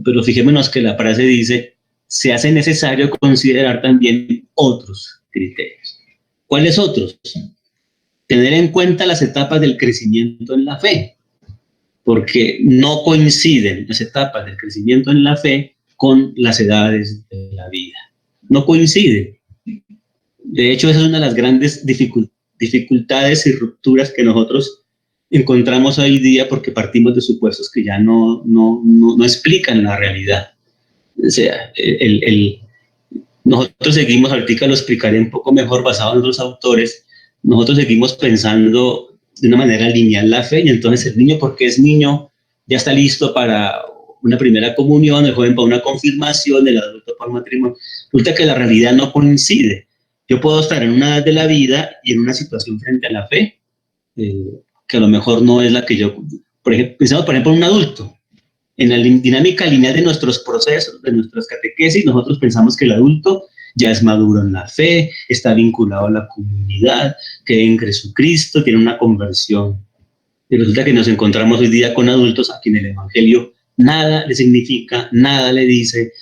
pero fijémonos que la frase dice: se hace necesario considerar también otros criterios. ¿Cuáles otros? Tener en cuenta las etapas del crecimiento en la fe, porque no coinciden las etapas del crecimiento en la fe con las edades de la vida. No coinciden. De hecho, esa es una de las grandes dificultades y rupturas que nosotros encontramos hoy día, porque partimos de supuestos que ya no explican la realidad. O sea, nosotros seguimos, ahorita lo explicaré un poco mejor basado en otros autores, nosotros seguimos pensando de una manera lineal la fe, y entonces el niño, porque es niño, ya está listo para una primera comunión, el joven para una confirmación, el adulto para un matrimonio. Resulta que la realidad no coincide. Yo puedo estar en una edad de la vida y en una situación frente a la fe, que a lo mejor no es la que yo, por ejemplo, pensamos por ejemplo en un adulto. En la dinámica lineal de nuestros procesos, de nuestras catequesis, nosotros pensamos que el adulto ya es maduro en la fe, está vinculado a la comunidad, cree en Jesucristo, tiene una conversión. Y resulta que nos encontramos hoy día con adultos a quienes el Evangelio nada le significa, nada le dice,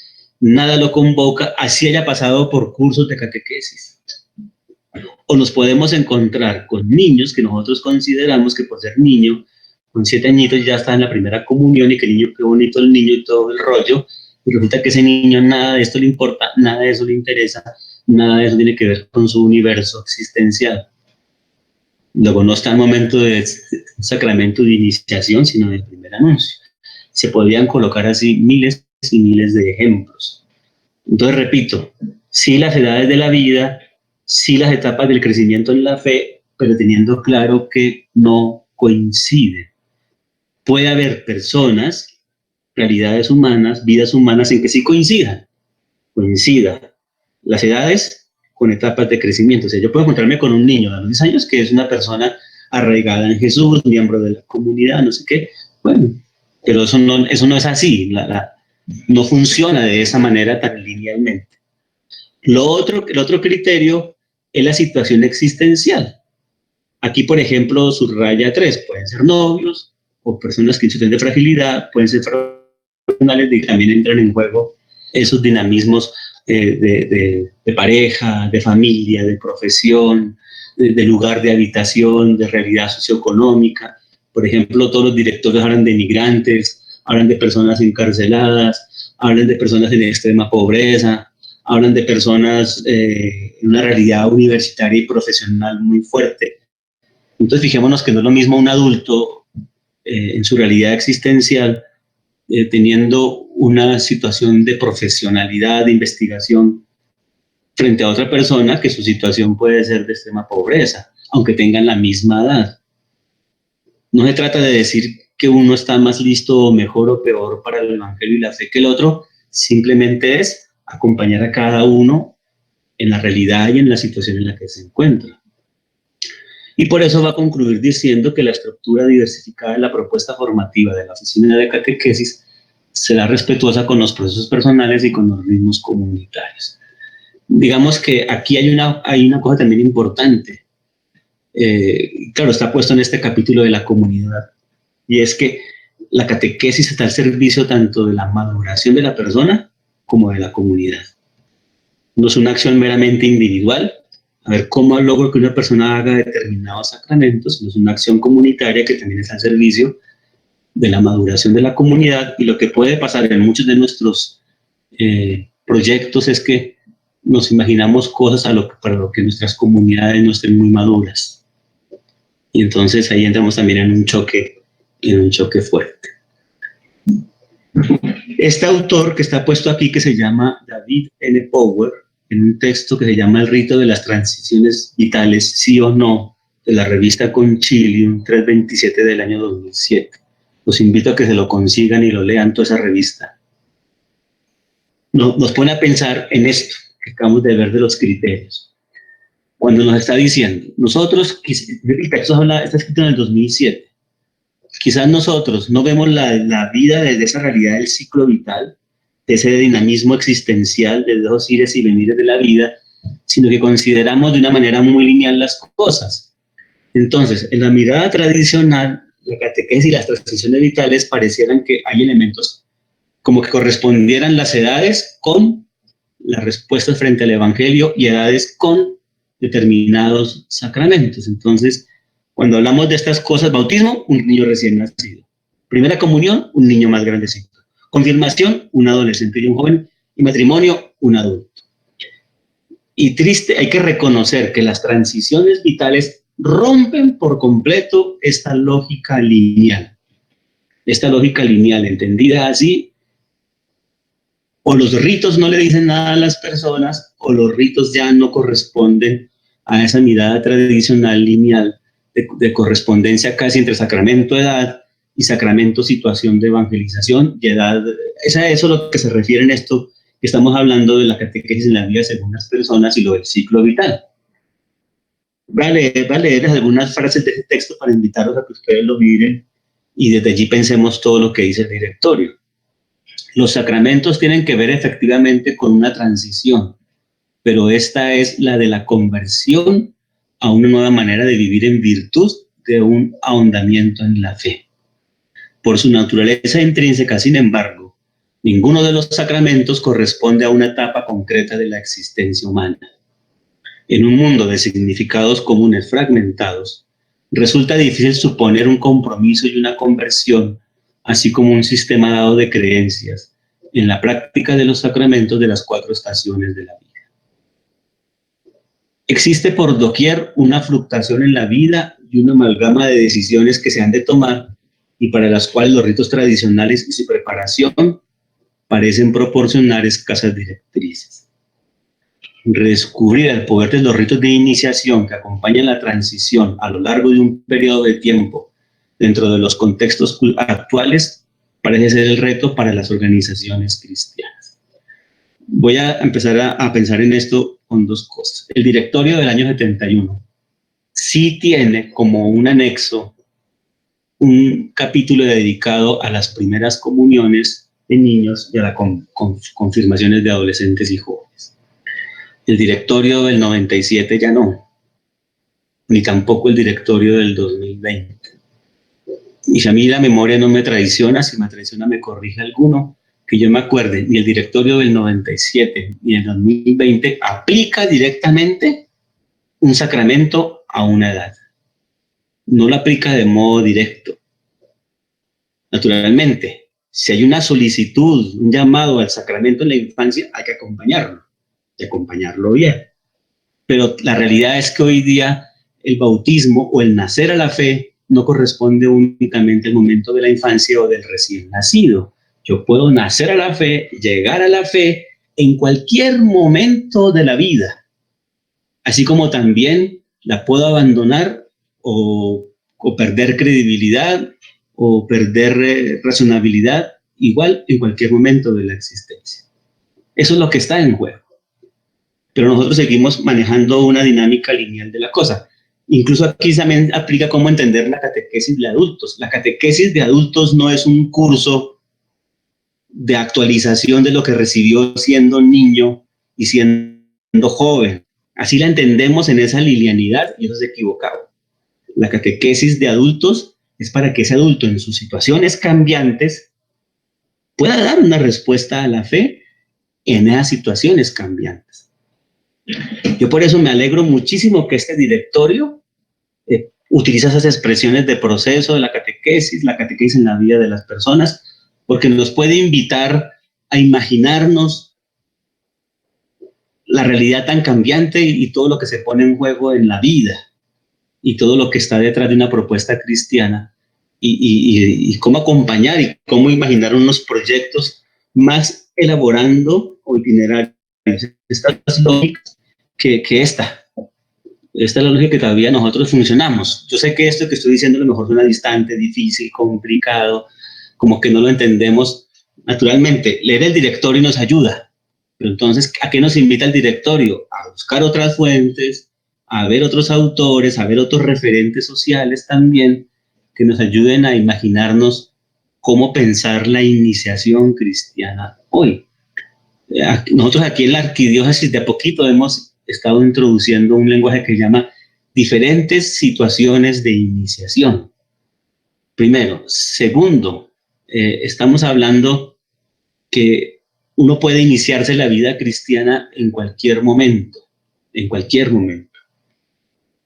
nada lo convoca, así haya pasado por cursos de catequesis. O nos podemos encontrar con niños que nosotros consideramos que por ser niño, con 7 añitos ya está en la primera comunión y que niño, qué bonito el niño y todo el rollo, y resulta que ese niño nada de esto le importa, nada de eso le interesa, nada de eso tiene que ver con su universo existencial. Luego no está el momento de un sacramento de iniciación, sino del primer anuncio. Se podrían colocar así miles y miles de ejemplos. Entonces, repito, sí las edades de la vida, sí las etapas del crecimiento en la fe, pero teniendo claro que no coinciden. Puede haber personas, realidades humanas, vidas humanas en que sí coincidan las edades con etapas de crecimiento. O sea, yo puedo encontrarme con un niño de los 10 años que es una persona arraigada en Jesús, miembro de la comunidad, no sé qué. Bueno, pero eso no es así. No funciona de esa manera tan linealmente. El otro criterio es la situación existencial. Aquí, por ejemplo, subraya 3. Pueden ser novios o personas que en situación de fragilidad, pueden ser fraternales y también entran en juego esos dinamismos de pareja, de familia, de profesión, de lugar de habitación, de realidad socioeconómica. Por ejemplo, todos los directores hablan de migrantes, hablan de personas encarceladas, hablan de personas en extrema pobreza, hablan de personas en una realidad universitaria y profesional muy fuerte. Entonces, fijémonos que no es lo mismo un adulto en su realidad existencial teniendo una situación de profesionalidad, de investigación, frente a otra persona que su situación puede ser de extrema pobreza, aunque tengan la misma edad. No se trata de decir que uno está más listo o mejor o peor para el Evangelio y la fe que el otro, simplemente es acompañar a cada uno en la realidad y en la situación en la que se encuentra. Y por eso va a concluir diciendo que la estructura diversificada de la propuesta formativa de la oficina de catequesis será respetuosa con los procesos personales y con los ritmos comunitarios. Digamos que aquí hay una cosa también importante. Claro, está puesto en este capítulo de la comunidad, y es que la catequesis está al servicio tanto de la maduración de la persona como de la comunidad. No es una acción meramente individual, a ver cómo logro que una persona haga determinados sacramentos, sino es una acción comunitaria que también está al servicio de la maduración de la comunidad. Y lo que puede pasar en muchos de nuestros proyectos es que nos imaginamos cosas para lo que nuestras comunidades no estén muy maduras. Y entonces ahí entramos también en un choque fuerte. Este autor que está puesto aquí, que se llama David N. Power, en un texto que se llama El rito de las transiciones vitales, sí o no, de la revista Concilium 327 del año 2007. Los invito a que se lo consigan y lo lean, toda esa revista. Nos pone a pensar en esto que acabamos de ver de los criterios. Cuando nos está diciendo, nosotros, el texto está escrito en el 2007, quizás nosotros no vemos la vida desde esa realidad del ciclo vital, de ese dinamismo existencial, de esos ires y venires de la vida, sino que consideramos de una manera muy lineal las cosas. Entonces, en la mirada tradicional, la catequesis y las transiciones vitales parecieran que hay elementos como que correspondieran las edades con las respuestas frente al Evangelio y edades con determinados sacramentos. Entonces, cuando hablamos de estas cosas, bautismo, un niño recién nacido. Primera comunión, un niño más grandecito. Confirmación, un adolescente y un joven. Y matrimonio, un adulto. Y triste, hay que reconocer que las transiciones vitales rompen por completo esta lógica lineal. Esta lógica lineal, entendida así, o los ritos no le dicen nada a las personas, o los ritos ya no corresponden a esa mirada tradicional lineal de correspondencia casi entre sacramento, edad y sacramento, situación de evangelización y edad. Eso es lo que se refiere en esto que estamos hablando de la catequesis en la vida según las personas y lo del ciclo vital. Voy a leer algunas frases de este texto para invitarlos a que ustedes lo miren y desde allí pensemos todo lo que dice el directorio. Los sacramentos tienen que ver efectivamente con una transición, pero esta es la de la conversión a una nueva manera de vivir en virtud de un ahondamiento en la fe. Por su naturaleza intrínseca, sin embargo, ninguno de los sacramentos corresponde a una etapa concreta de la existencia humana. En un mundo de significados comunes fragmentados, resulta difícil suponer un compromiso y una conversión, así como un sistema dado de creencias, en la práctica de los sacramentos de las 4 estaciones de la vida. Existe por doquier una fluctuación en la vida y una amalgama de decisiones que se han de tomar y para las cuales los ritos tradicionales y su preparación parecen proporcionar escasas directrices. Redescubrir el poder de los ritos de iniciación que acompañan la transición a lo largo de un periodo de tiempo dentro de los contextos actuales parece ser el reto para las organizaciones cristianas. Voy a empezar a pensar en esto con 2 cosas. El directorio del año 71 sí tiene como un anexo un capítulo dedicado a las primeras comuniones de niños y a las confirmaciones de adolescentes y jóvenes. El directorio del 97 ya no, ni tampoco el directorio del 2020. Y si a mí la memoria no me traiciona, si me traiciona me corrige alguno, que yo me acuerde, ni el directorio del 97 ni el 2020 aplica directamente un sacramento a una edad. No lo aplica de modo directo. Naturalmente, si hay una solicitud, un llamado al sacramento en la infancia, hay que acompañarlo, y acompañarlo bien. Pero la realidad es que hoy día el bautismo o el nacer a la fe no corresponde únicamente al momento de la infancia o del recién nacido. Yo puedo nacer a la fe, llegar a la fe en cualquier momento de la vida, así como también la puedo abandonar o perder credibilidad o perder razonabilidad, igual en cualquier momento de la existencia. Eso es lo que está en juego. Pero nosotros seguimos manejando una dinámica lineal de la cosa. Incluso aquí también aplica cómo entender la catequesis de adultos. La catequesis de adultos no es un curso de actualización de lo que recibió siendo niño y siendo joven. Así la entendemos en esa linealidad y eso es equivocado. La catequesis de adultos es para que ese adulto en sus situaciones cambiantes pueda dar una respuesta a la fe en esas situaciones cambiantes. Yo por eso me alegro muchísimo que este directorio utiliza esas expresiones de proceso de la catequesis en la vida de las personas, porque nos puede invitar a imaginarnos la realidad tan cambiante y todo lo que se pone en juego en la vida y todo lo que está detrás de una propuesta cristiana y cómo acompañar y cómo imaginar unos proyectos más elaborando o itinerarios. Estas lógicas que esta es la lógica que todavía nosotros funcionamos. Yo sé que esto que estoy diciendo a lo mejor suena distante, difícil, complicado, como que no lo entendemos. Naturalmente, leer el directorio nos ayuda, pero entonces, ¿a qué nos invita el directorio? A buscar otras fuentes, a ver otros autores, a ver otros referentes sociales también, que nos ayuden a imaginarnos cómo pensar la iniciación cristiana hoy. Nosotros aquí en la arquidiócesis de a poquito hemos estado introduciendo un lenguaje que se llama diferentes situaciones de iniciación. Primero. Segundo, estamos hablando que uno puede iniciarse la vida cristiana en cualquier momento,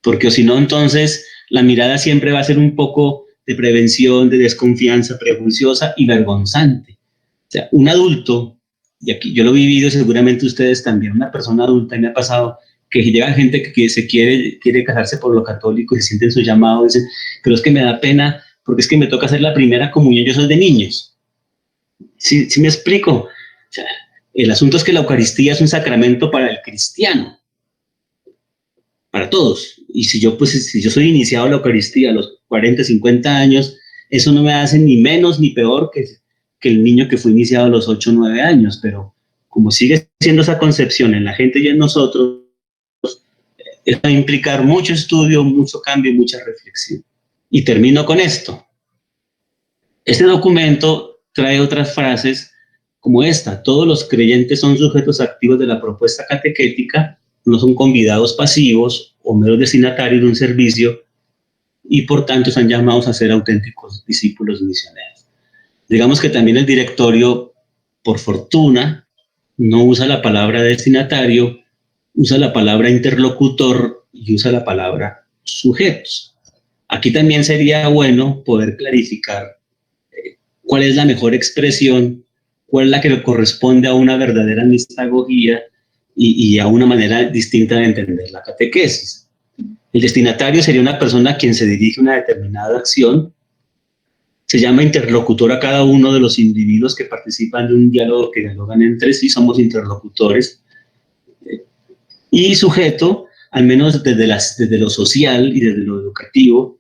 porque si no, entonces la mirada siempre va a ser un poco de prevención, de desconfianza prejuiciosa y vergonzante. O sea, un adulto, y aquí yo lo he vivido, seguramente ustedes también, una persona adulta, y me ha pasado que llega gente que se quiere casarse por lo católico y se sienten su llamado, dicen, pero es que me da pena porque es que me toca hacer la primera comunión, yo soy de niños. ¿Sí me explico? O sea, el asunto es que la Eucaristía es un sacramento para el cristiano, para todos. Y si yo soy iniciado a la Eucaristía a los 40, 50 años, eso no me hace ni menos ni peor que el niño que fue iniciado a los 8 o 9 años, pero como sigue siendo esa concepción en la gente y en nosotros, eso va a implicar mucho estudio, mucho cambio y mucha reflexión. Y termino con esto. Este documento trae otras frases como esta: todos los creyentes son sujetos activos de la propuesta catequética, no son convidados pasivos o meros destinatarios de un servicio y por tanto están llamados a ser auténticos discípulos misioneros. Digamos que también el directorio, por fortuna, no usa la palabra destinatario, usa la palabra interlocutor y usa la palabra sujetos. Aquí también sería bueno poder clarificar cuál es la mejor expresión, cuál es la que le corresponde a una verdadera mistagogía y a una manera distinta de entender la catequesis. El destinatario sería una persona a quien se dirige una determinada acción. Se llama interlocutor a cada uno de los individuos que participan de un diálogo, que dialogan entre sí, somos interlocutores. Y sujeto, al menos desde lo social y desde lo educativo,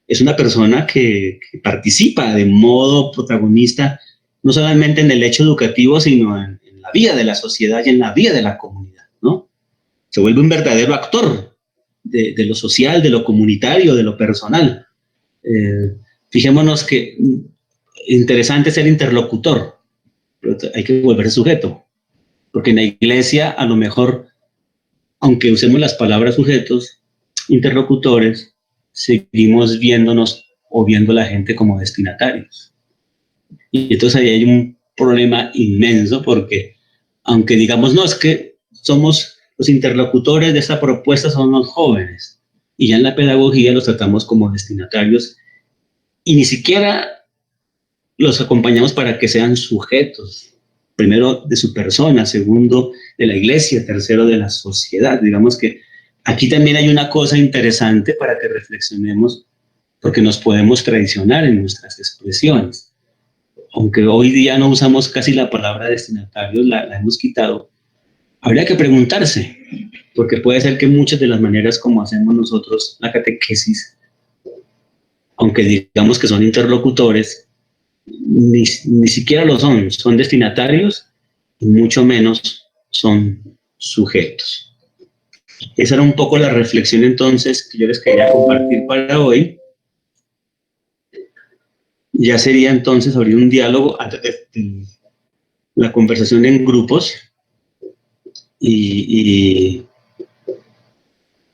es una persona que participa de modo protagonista, no solamente en el hecho educativo, sino en la vida de la sociedad y en la vida de la comunidad, ¿no? Se vuelve un verdadero actor de lo social, de lo comunitario, de lo personal. Fijémonos que interesante es el interlocutor, pero hay que volverse sujeto, porque en la iglesia a lo mejor, aunque usemos las palabras sujetos, interlocutores, seguimos viéndonos o viendo a la gente como destinatarios. Y entonces ahí hay un problema inmenso, porque aunque digamos, no, es que somos los interlocutores de esta propuesta, son los jóvenes, y ya en la pedagogía los tratamos como destinatarios, y ni siquiera los acompañamos para que sean sujetos, primero de su persona, segundo de la iglesia, tercero de la sociedad. Digamos que aquí también hay una cosa interesante para que reflexionemos, porque nos podemos traicionar en nuestras expresiones. Aunque hoy día no usamos casi la palabra destinatarios, la hemos quitado, habría que preguntarse, porque puede ser que muchas de las maneras como hacemos nosotros la catequesis, aunque digamos que son interlocutores, ni siquiera lo son destinatarios, y mucho menos son sujetos. Esa era un poco la reflexión entonces que yo les quería compartir para hoy. Ya sería entonces abrir un diálogo, la conversación en grupos, y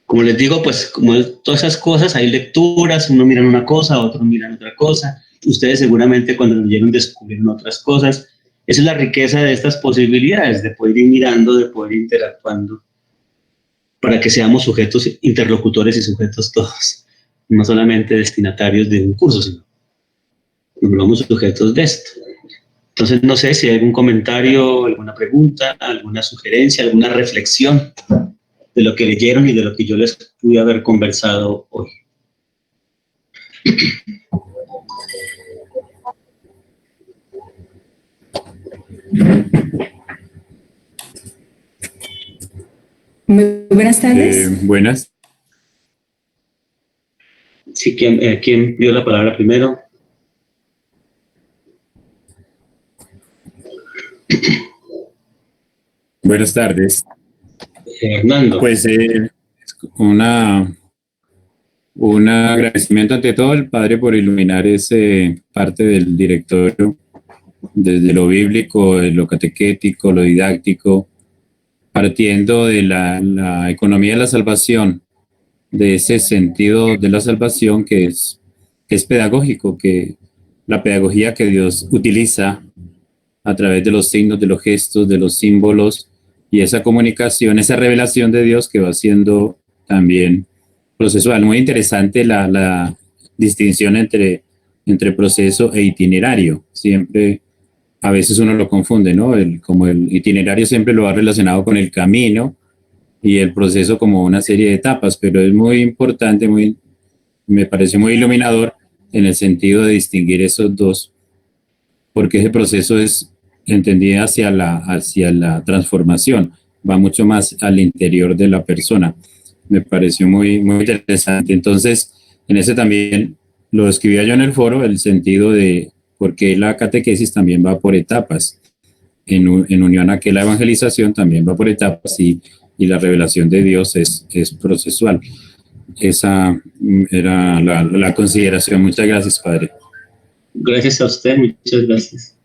como les digo, pues como todas esas cosas, hay lecturas, uno mira una cosa, otro mira otra cosa. Ustedes seguramente cuando leyeron descubrieron otras cosas. Esa es la riqueza de estas posibilidades, de poder ir mirando, de poder ir interactuando, para que seamos sujetos, interlocutores y sujetos todos, no solamente destinatarios de un curso, sino que somos sujetos de esto. Entonces, no sé si hay algún comentario, alguna pregunta, alguna sugerencia, alguna reflexión de lo que leyeron y de lo que yo les pude haber conversado hoy. Muy buenas tardes. Buenas. Sí, ¿quién dio la palabra primero? Buenas tardes. Hernando. Pues un agradecimiento ante todo al Padre por iluminar ese parte del directorio, desde lo bíblico, lo catequético, lo didáctico, partiendo de la economía de la salvación, de ese sentido de la salvación que es pedagógico, que la pedagogía que Dios utiliza a través de los signos, de los gestos, de los símbolos, y esa comunicación, esa revelación de Dios que va siendo también procesual. Muy interesante la distinción entre proceso e itinerario. Siempre, a veces uno lo confunde, ¿no? Como el itinerario siempre lo ha relacionado con el camino y el proceso como una serie de etapas, pero es muy importante, me parece muy iluminador en el sentido de distinguir esos dos, porque ese proceso es entendido hacia la transformación, va mucho más al interior de la persona. Me pareció muy, muy interesante. Entonces, en ese también lo escribía yo en el foro, el sentido de por qué la catequesis también va por etapas. En unión a que la evangelización también va por etapas y la revelación de Dios es procesual. Esa era la consideración. Muchas gracias, Padre. Gracias a usted, muchas gracias.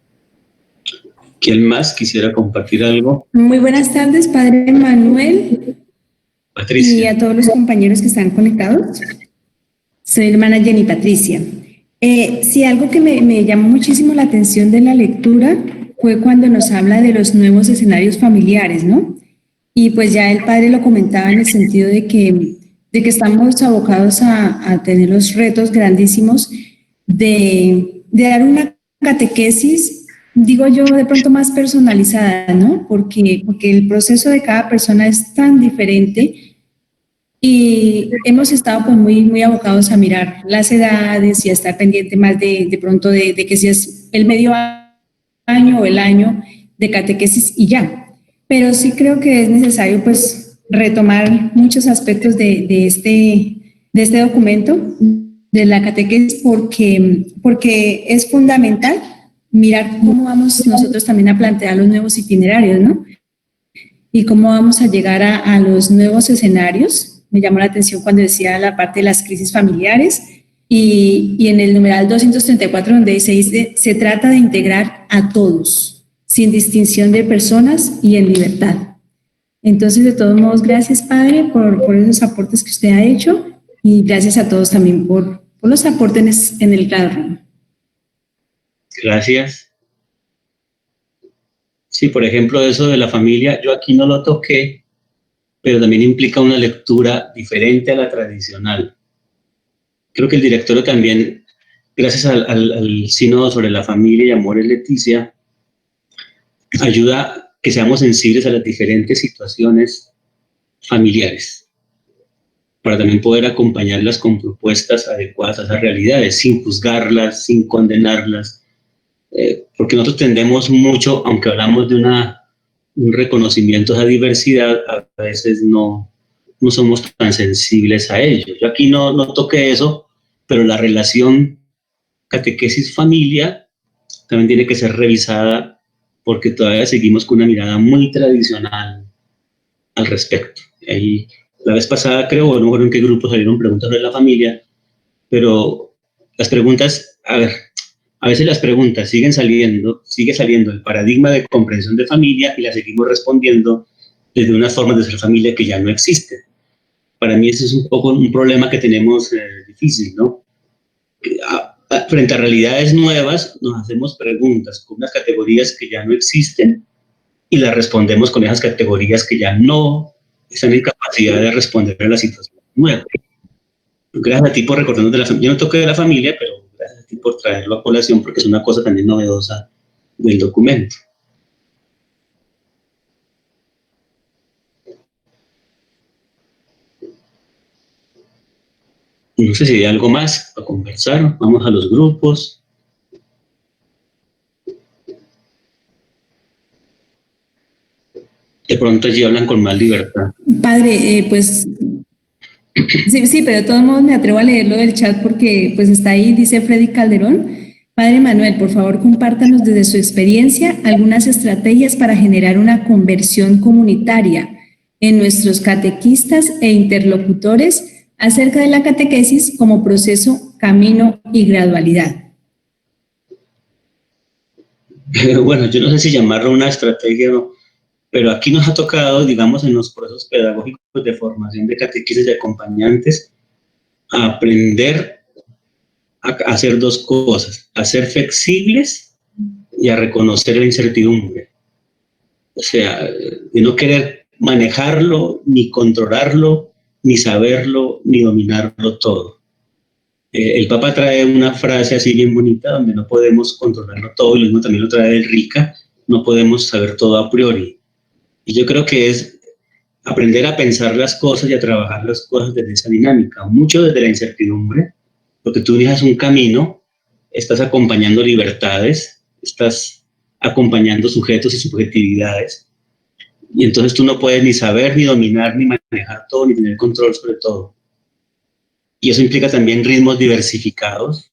¿Quién más quisiera compartir algo? Muy buenas tardes, Padre Manuel. Patricia. Y a todos los compañeros que están conectados. Soy hermana Jenny Patricia. Sí, algo que me llamó muchísimo la atención de la lectura fue cuando nos habla de los nuevos escenarios familiares, ¿no? Y pues ya el padre lo comentaba en el sentido de que estamos abocados a tener los retos grandísimos de dar una catequesis, digo yo, de pronto más personalizada, ¿no? Porque el proceso de cada persona es tan diferente y hemos estado pues muy abocados a mirar las edades y a estar pendiente más de pronto de que si es el medio año o el año de catequesis y ya. Pero sí creo que es necesario pues retomar muchos aspectos de este documento, de la catequesis, porque es fundamental mirar cómo vamos nosotros también a plantear los nuevos itinerarios, ¿no? Y cómo vamos a llegar a los nuevos escenarios. Me llamó la atención cuando decía la parte de las crisis familiares y en el numeral 234 donde dice se trata de integrar a todos, sin distinción de personas y en libertad. Entonces, de todos modos, gracias, Padre, por esos aportes que usted ha hecho y gracias a todos también por los aportes en el claro. Gracias. Sí, por ejemplo, eso de la familia, yo aquí no lo toqué, pero también implica una lectura diferente a la tradicional. Creo que el directorio también, gracias al sínodo sobre la familia y Amores Leticia, ayuda a que seamos sensibles a las diferentes situaciones familiares, para también poder acompañarlas con propuestas adecuadas a esas realidades, sin juzgarlas, sin condenarlas, porque nosotros tendemos mucho, aunque hablamos de un reconocimiento a esa diversidad, a veces no somos tan sensibles a ello. Yo aquí no toqué eso, pero la relación catequesis-familia también tiene que ser revisada porque todavía seguimos con una mirada muy tradicional al respecto. Ahí, la vez pasada creo, no me acuerdo en qué grupo salieron preguntas sobre la familia, pero las preguntas, a veces las preguntas sigue saliendo el paradigma de comprensión de familia y las seguimos respondiendo desde unas formas de ser familia que ya no existen. Para mí ese es un poco un problema que tenemos difícil, ¿no? Frente a realidades nuevas nos hacemos preguntas con unas categorías que ya no existen y las respondemos con esas categorías que ya no están en capacidad de responder a la situación nueva. Gracias a ti por recordarnos de la familia. Yo no toqué de la familia, pero gracias a ti por traerlo a colación porque es una cosa también novedosa del documento. No sé si hay algo más para conversar. Vamos a los grupos. De pronto allí hablan con más libertad. Padre, pues sí, pero de todos modos me atrevo a leerlo del chat porque pues está ahí, dice Freddy Calderón. Padre Manuel, por favor, compártanos desde su experiencia algunas estrategias para generar una conversión comunitaria en nuestros catequistas e interlocutores acerca de la catequesis como proceso, camino y gradualidad. Bueno, yo no sé si llamarlo una estrategia o no, pero aquí nos ha tocado, digamos, en los procesos pedagógicos de formación de catequistas y acompañantes, a aprender a hacer dos cosas, a ser flexibles y a reconocer la incertidumbre. O sea, de no querer manejarlo, ni controlarlo, ni saberlo, ni dominarlo todo. El Papa trae una frase así bien bonita, donde no podemos controlarlo todo, y lo mismo también lo trae el Rica, no podemos saber todo a priori. Y yo creo que es aprender a pensar las cosas y a trabajar las cosas desde esa dinámica, mucho desde la incertidumbre, porque tú inicias un camino, estás acompañando libertades, estás acompañando sujetos y subjetividades, y entonces tú no puedes ni saber, ni dominar, ni manejar todo, ni tener control sobre todo. Y eso implica también ritmos diversificados,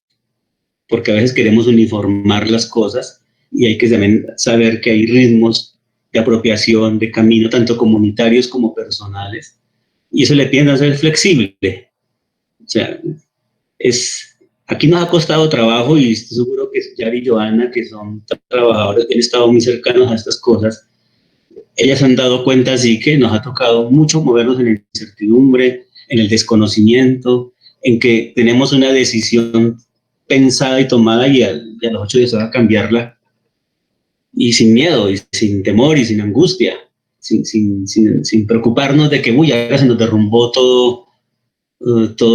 porque a veces queremos uniformar las cosas y hay que también saber que hay ritmos de apropiación, de camino, tanto comunitarios como personales, y eso le tiende a ser flexible. O sea, aquí nos ha costado trabajo y estoy seguro que Yari y Joana, que son trabajadores que han estado muy cercanos a estas cosas, ellas han dado cuenta así que nos ha tocado mucho movernos en la incertidumbre, en el desconocimiento, en que tenemos una decisión pensada y tomada y a los 8 días va a cambiarla, y sin miedo, y sin temor, y sin angustia, sin preocuparnos de que, uy, ahora se nos derrumbó todo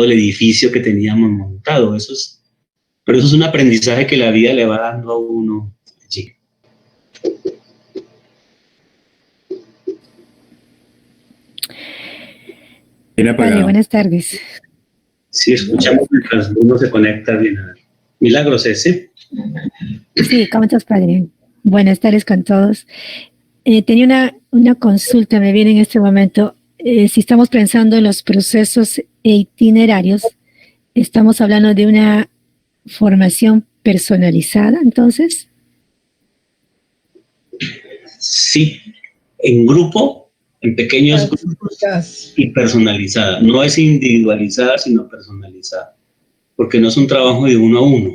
el edificio que teníamos montado. Pero eso es un aprendizaje que la vida le va dando a uno allí. Vale, buenas tardes. Sí, escuchamos mientras uno se conecta bien. Milagros ese. Sí, ¿cómo estás, padre? Buenas tardes con todos. Tenía una consulta, me viene en este momento. Si estamos pensando en los procesos e itinerarios, ¿estamos hablando de una formación personalizada, entonces? Sí, en grupo, en pequeños grupos y personalizada. No es individualizada, sino personalizada, porque no es un trabajo de uno a uno.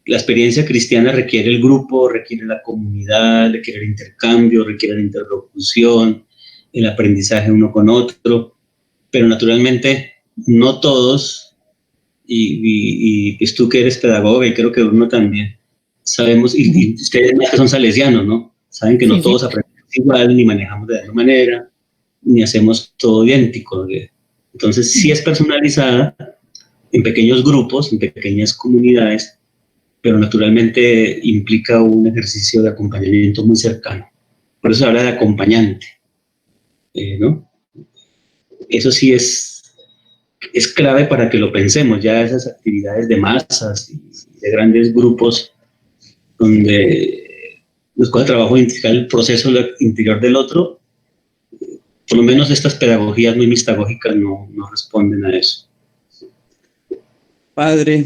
La experiencia cristiana requiere el grupo, requiere la comunidad, requiere el intercambio, requiere la interlocución, el aprendizaje uno con otro, pero naturalmente no todos, y pues tú que eres pedagoga y creo que uno también, sabemos, y ustedes que son salesianos, ¿no? Saben que no todos aprendemos igual, ni manejamos de la misma manera, ni hacemos todo idéntico. Entonces sí es personalizada en pequeños grupos, en pequeñas comunidades, pero naturalmente implica un ejercicio de acompañamiento muy cercano. Por eso se habla de acompañante, ¿no? Eso sí es clave para que lo pensemos, ya esas actividades de masas y de grandes grupos donde nos cuesta trabajo integrar el proceso interior del otro. Por lo menos estas pedagogías muy mistagógicas no responden a eso. Padre.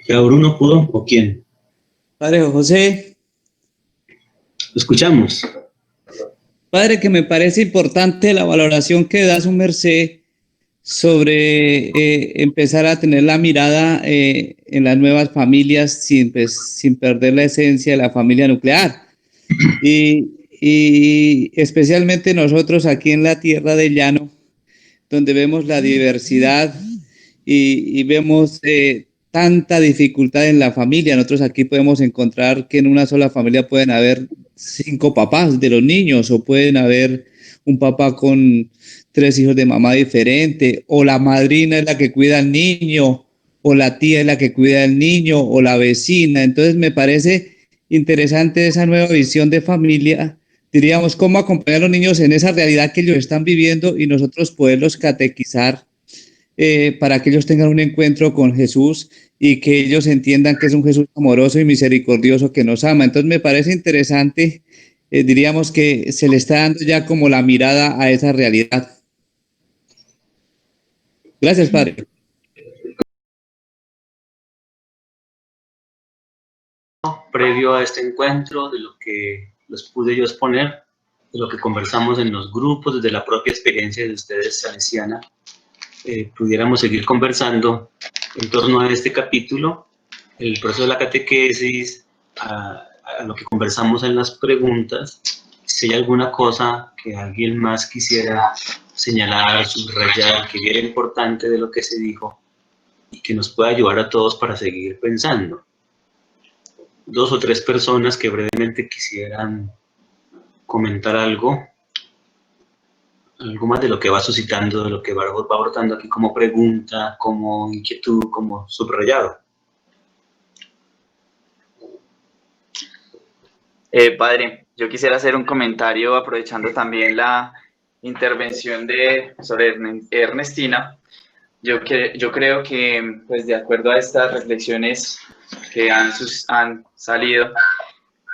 ¿Ya Bruno pudo o quién? Padre José. Lo escuchamos. Padre, que me parece importante la valoración que da su merced sobre empezar a tener la mirada en las nuevas familias sin perder la esencia de la familia nuclear. Y especialmente nosotros aquí en la tierra del llano, donde vemos la diversidad y vemos tanta dificultad en la familia. Nosotros aquí podemos encontrar que en una sola familia pueden haber 5 papás de los niños, o pueden haber un papá con 3 hijos de mamá diferente, o la madrina es la que cuida al niño, o la tía es la que cuida al niño, o la vecina. Entonces me parece interesante esa nueva visión de familia, diríamos, cómo acompañar a los niños en esa realidad que ellos están viviendo y nosotros poderlos catequizar para que ellos tengan un encuentro con Jesús y que ellos entiendan que es un Jesús amoroso y misericordioso que nos ama. Entonces me parece interesante, diríamos que se le está dando ya como la mirada a esa realidad. Gracias, Padre. Previo a este encuentro, de lo que les pude yo exponer, de lo que conversamos en los grupos, desde la propia experiencia de ustedes, salesiana, pudiéramos seguir conversando en torno a este capítulo, el proceso de la catequesis, a lo que conversamos en las preguntas. Si hay alguna cosa que alguien más quisiera señalar, subrayar, que viera importante de lo que se dijo y que nos pueda ayudar a todos para seguir pensando. 2 o 3 personas que brevemente quisieran comentar algo más de lo que va suscitando, de lo que va brotando aquí como pregunta, como inquietud, como subrayado. Padre, yo quisiera hacer un comentario aprovechando también la intervención sobre Ernestina. Yo creo que, pues, de acuerdo a estas reflexiones que han salido,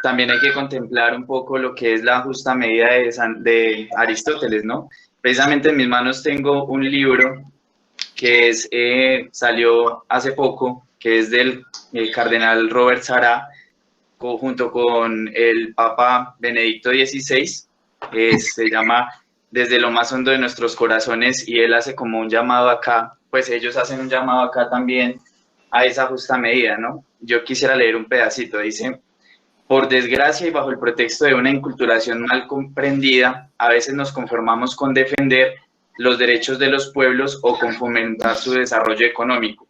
también hay que contemplar un poco lo que es la justa medida de Aristóteles, ¿no? Precisamente en mis manos tengo un libro que es, salió hace poco, que es del cardenal Robert Sará, junto con el Papa Benedicto XVI, se llama Desde lo más hondo de nuestros corazones, y él hace como un llamado acá, pues ellos hacen un llamado acá también a esa justa medida, ¿no? Yo quisiera leer un pedacito, dice: por desgracia y bajo el pretexto de una inculturación mal comprendida, a veces nos conformamos con defender los derechos de los pueblos o con fomentar su desarrollo económico.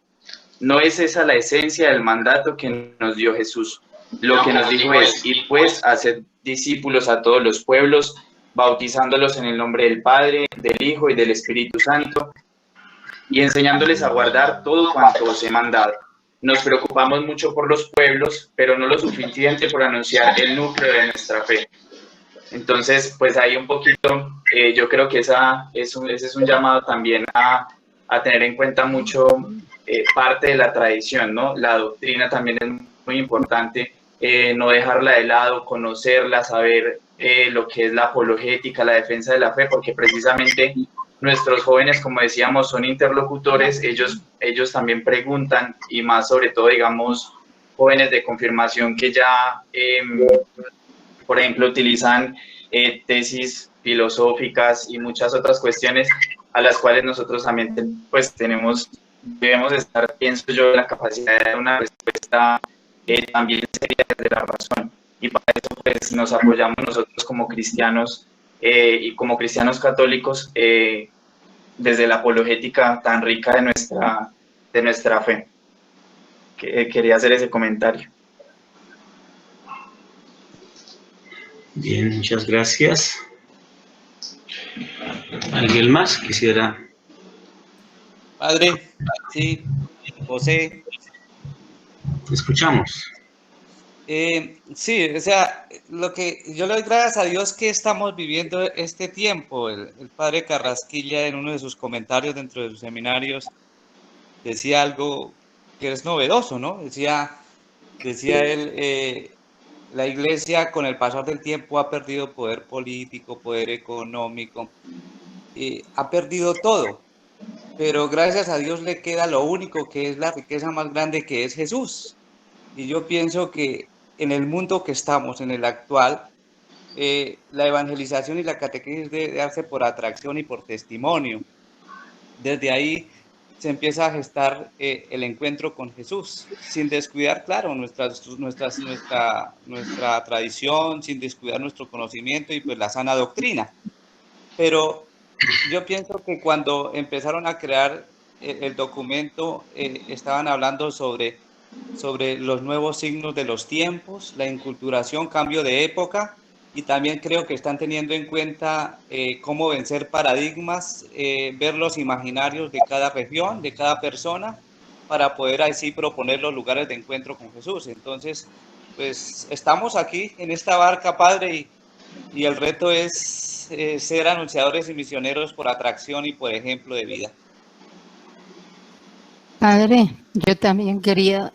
No es esa la esencia del mandato que nos dio Jesús. Lo que nos dijo es: ir pues a hacer discípulos a todos los pueblos, bautizándolos en el nombre del Padre, del Hijo y del Espíritu Santo, y enseñándoles a guardar todo cuanto os he mandado. Nos preocupamos mucho por los pueblos, pero no lo suficiente por anunciar el núcleo de nuestra fe. Entonces, pues ahí un poquito, yo creo que ese es un llamado también a tener en cuenta mucho parte de la tradición, ¿no? La doctrina también es muy importante, no dejarla de lado, conocerla, saber lo que es la apologética, la defensa de la fe, porque precisamente nuestros jóvenes, como decíamos, son interlocutores, ellos también preguntan, y más sobre todo, digamos, jóvenes de confirmación que ya, por ejemplo, utilizan tesis filosóficas y muchas otras cuestiones a las cuales nosotros también pues debemos estar, pienso yo, en la capacidad de dar una respuesta también seria desde la razón, y para eso pues nos apoyamos nosotros como cristianos y como cristianos católicos desde la apologética tan rica de nuestra fe. Quería hacer ese comentario. Bien, muchas gracias. ¿Alguien más quisiera? Padre, sí, José. Te escuchamos. Sí, o sea, lo que yo le doy gracias a Dios que estamos viviendo este tiempo. El padre Carrasquilla, en uno de sus comentarios dentro de sus seminarios, decía algo que es novedoso, ¿no? Decía él, la iglesia con el pasar del tiempo ha perdido poder político, poder económico, ha perdido todo, pero gracias a Dios le queda lo único que es la riqueza más grande, que es Jesús. Y yo pienso que en el mundo que estamos, en el actual, la evangelización y la catequesis debe darse por atracción y por testimonio. Desde ahí se empieza a gestar el encuentro con Jesús, sin descuidar, claro, nuestra tradición, sin descuidar nuestro conocimiento y pues la sana doctrina. Pero yo pienso que cuando empezaron a crear el documento, estaban hablando sobre los nuevos signos de los tiempos, la inculturación, cambio de época, y también creo que están teniendo en cuenta cómo vencer paradigmas, ver los imaginarios de cada región, de cada persona, para poder así proponer los lugares de encuentro con Jesús. Entonces, pues estamos aquí en esta barca, Padre, y el reto es ser anunciadores y misioneros por atracción y por ejemplo de vida. Padre, yo también quería,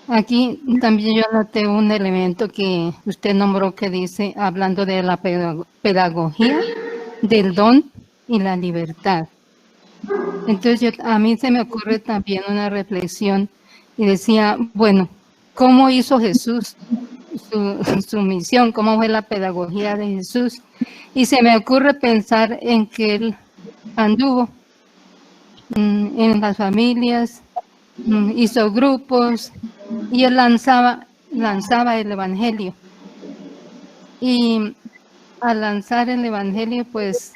aquí también yo noté un elemento que usted nombró que dice, hablando de la pedagogía, del don y la libertad. Entonces a mí se me ocurre también una reflexión y decía, bueno, ¿cómo hizo Jesús su misión? ¿Cómo fue la pedagogía de Jesús? Y se me ocurre pensar en que él anduvo en las familias, hizo grupos y él lanzaba el evangelio. Y al lanzar el evangelio, pues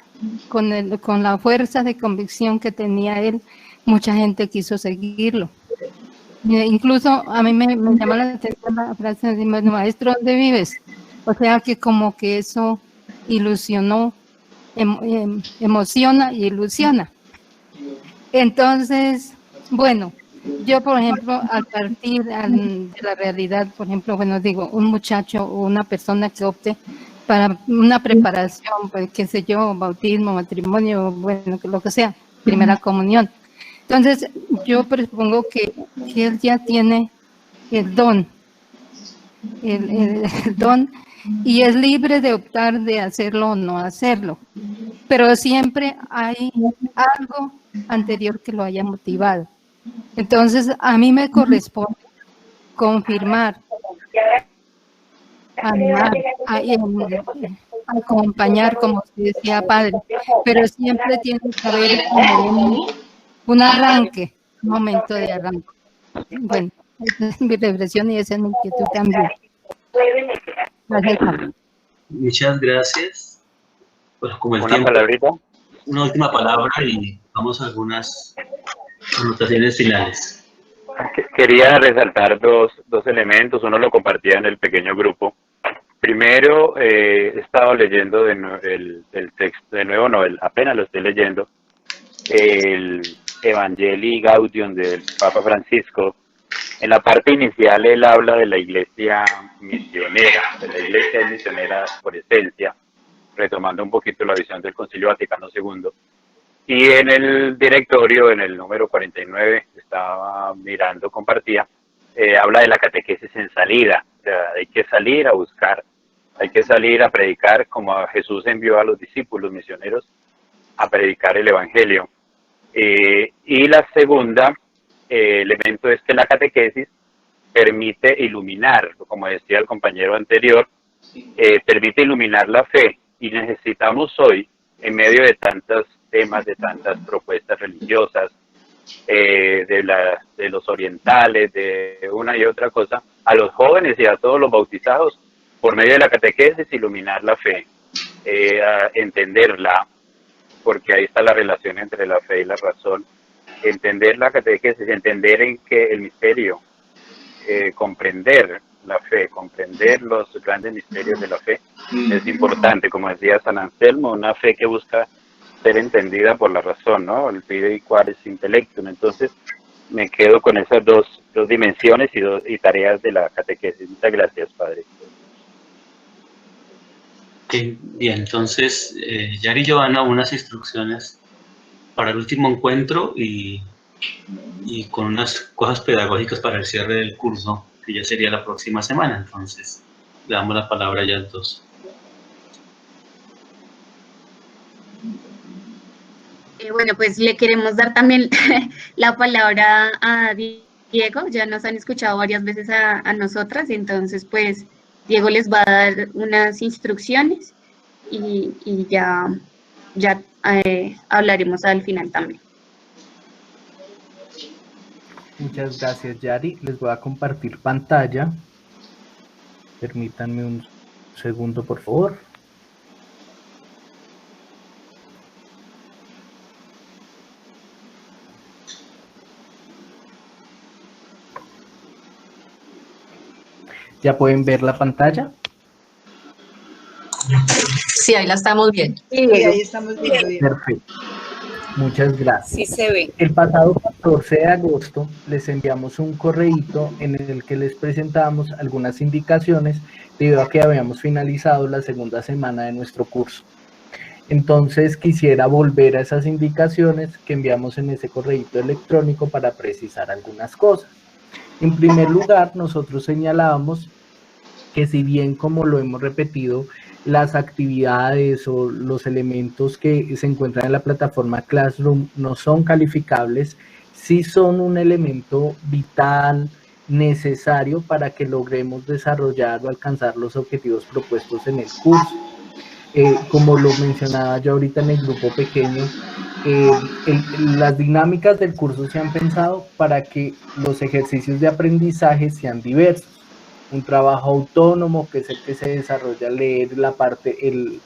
con la fuerza de convicción que tenía él, mucha gente quiso seguirlo. Incluso a mí me llamó la atención la frase de maestro, ¿dónde vives? O sea que como que eso ilusionó, emociona y ilusiona. Entonces, bueno, yo por ejemplo, a partir de la realidad, por ejemplo, bueno, digo, un muchacho o una persona que opte para una preparación, pues qué sé yo, bautismo, matrimonio, bueno, lo que sea, primera comunión. Entonces, yo propongo que él ya tiene el don, el don, y es libre de optar de hacerlo o no hacerlo, pero siempre hay algo anterior que lo haya motivado. Entonces, a mí me corresponde confirmar, amar, acompañar, como usted decía, padre, pero siempre tiene que haber como un arranque, un momento de arranque. Bueno, esa es mi reflexión y esa es mi inquietud también. Gracias, padre. Muchas gracias. Pues como el Una tiempo, palabrita. una última palabra y vamos a algunas anotaciones finales. Quería resaltar dos elementos. Uno lo compartía en el pequeño grupo. Primero, he estado leyendo el texto, de nuevo no, apenas lo estoy leyendo, el Evangelii Gaudium del Papa Francisco. En la parte inicial él habla de la iglesia misionera, de la iglesia misionera por esencia, retomando un poquito la visión del Concilio Vaticano II. Y en el directorio, en el número 49, estaba mirando, compartía, habla de la catequesis en salida. O sea, hay que salir a buscar, hay que salir a predicar como Jesús envió a los discípulos misioneros a predicar el Evangelio. Y la segunda elemento es que la catequesis permite iluminar, como decía el compañero anterior, permite iluminar la fe, y necesitamos hoy, en medio de tantos temas, de tantas propuestas religiosas, de los orientales, de una y otra cosa, a los jóvenes y a todos los bautizados, por medio de la catequesis, iluminar la fe, a entenderla, porque ahí está la relación entre la fe y la razón, entender la catequesis, entender en qué el misterio, comprender la fe, comprender los grandes misterios de la fe, es importante, como decía San Anselmo, una fe que busca ser entendida por la razón, ¿no? El fide qualis intellectum. Entonces, me quedo con esas dos dimensiones y tareas de la catequesis. Muchas gracias, Padre. Bien, entonces, Yari y Joana, unas instrucciones para el último encuentro y con unas cosas pedagógicas para el cierre del curso, que ya sería la próxima semana. Entonces, le damos la palabra a ellas dos. Bueno, pues le queremos dar también la palabra a Diego. Ya nos han escuchado varias veces a nosotras, entonces pues Diego les va a dar unas instrucciones y ya hablaremos al final también. Muchas gracias, Yari. Les voy a compartir pantalla. Permítanme un segundo, por favor. ¿Ya pueden ver la pantalla? Sí, ahí la estamos viendo. Sí, ahí estamos viendo. Perfecto. Muchas gracias. Sí se ve. El pasado 14 de agosto les enviamos un correíto en el que les presentamos algunas indicaciones debido a que habíamos finalizado la segunda semana de nuestro curso. Entonces quisiera volver a esas indicaciones que enviamos en ese correíto electrónico para precisar algunas cosas. En primer lugar, nosotros señalábamos que si bien, como lo hemos repetido, las actividades o los elementos que se encuentran en la plataforma Classroom no son calificables, sí son un elemento vital, necesario para que logremos desarrollar o alcanzar los objetivos propuestos en el curso. Como lo mencionaba yo ahorita en el grupo pequeño, las dinámicas del curso se han pensado para que los ejercicios de aprendizaje sean diversos. Un trabajo autónomo, que es el que se desarrolla al leer la parte del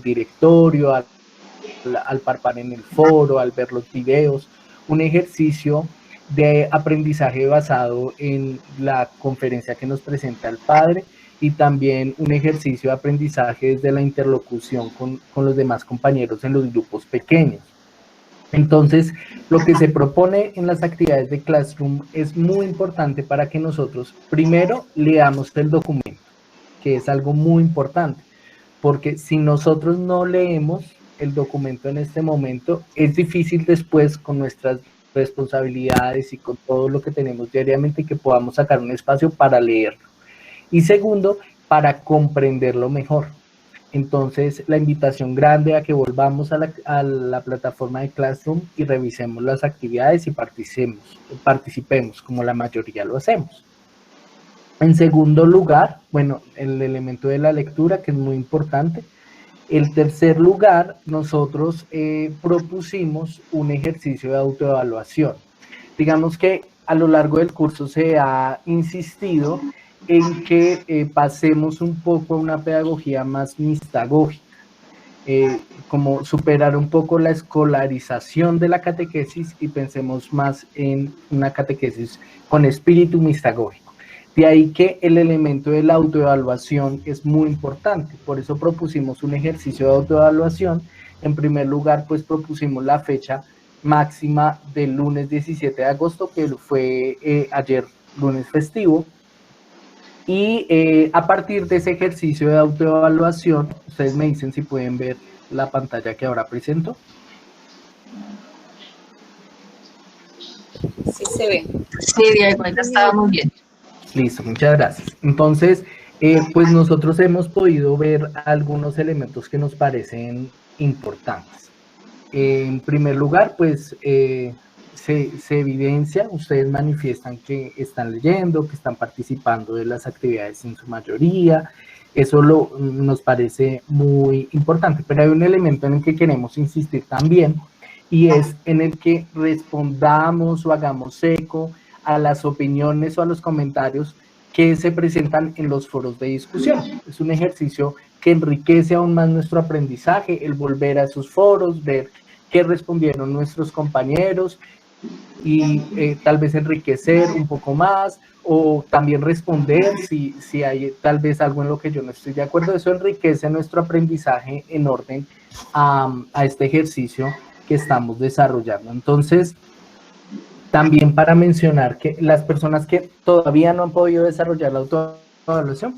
directorio, al parpar en el foro, al ver los videos. Un ejercicio de aprendizaje basado en la conferencia que nos presenta el padre, y también un ejercicio de aprendizaje desde la interlocución con los demás compañeros en los grupos pequeños. Entonces, lo que se propone en las actividades de Classroom es muy importante para que nosotros primero leamos el documento, que es algo muy importante, porque si nosotros no leemos el documento en este momento, es difícil después con nuestras responsabilidades y con todo lo que tenemos diariamente que podamos sacar un espacio para leerlo. Y segundo, para comprenderlo mejor. Entonces, la invitación grande a que volvamos a la plataforma de Classroom y revisemos las actividades y participemos como la mayoría lo hacemos. En segundo lugar, bueno, el elemento de la lectura, que es muy importante. En tercer lugar, nosotros propusimos un ejercicio de autoevaluación. Digamos que a lo largo del curso se ha insistido en que pasemos un poco a una pedagogía más mistagógica, como superar un poco la escolarización de la catequesis y pensemos más en una catequesis con espíritu mistagógico. De ahí que el elemento de la autoevaluación es muy importante, por eso propusimos un ejercicio de autoevaluación. En primer lugar, pues propusimos la fecha máxima del lunes 17 de agosto, que fue ayer, lunes festivo, y a partir de ese ejercicio de autoevaluación, ustedes me dicen si pueden ver la pantalla que ahora presento. Sí se ve. Sí, Diego, ya estaba muy bien. Listo, muchas gracias. Entonces, pues nosotros hemos podido ver algunos elementos que nos parecen importantes. En primer lugar, pues se evidencia, ustedes manifiestan que están leyendo, que están participando de las actividades en su mayoría. Eso nos parece muy importante, pero hay un elemento en el que queremos insistir también, y es en el que respondamos o hagamos eco a las opiniones o a los comentarios que se presentan en los foros de discusión. Es un ejercicio que enriquece aún más nuestro aprendizaje, el volver a esos foros, ver qué respondieron nuestros compañeros y tal vez enriquecer un poco más, o también responder si hay tal vez algo en lo que yo no estoy de acuerdo. Eso enriquece nuestro aprendizaje en orden a este ejercicio que estamos desarrollando. Entonces, también para mencionar que las personas que todavía no han podido desarrollar la autoevaluación,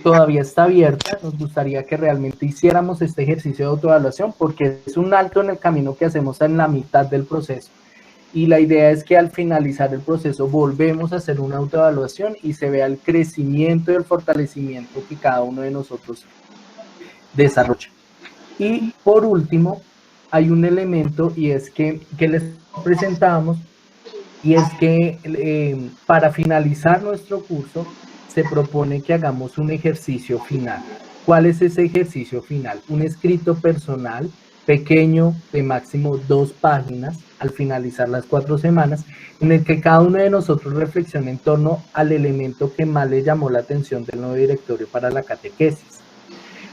todavía está abierta. Nos gustaría que realmente hiciéramos este ejercicio de autoevaluación, porque es un alto en el camino que hacemos en la mitad del proceso. Y la idea es que al finalizar el proceso volvemos a hacer una autoevaluación y se vea el crecimiento y el fortalecimiento que cada uno de nosotros desarrolla. Y por último, hay un elemento, y es que les presentamos, y es que para finalizar nuestro curso se propone que hagamos un ejercicio final. ¿Cuál es ese ejercicio final? Un escrito personal pequeño de máximo 2 páginas al finalizar las 4 semanas, en el que cada uno de nosotros reflexione en torno al elemento que más le llamó la atención del nuevo directorio para la catequesis.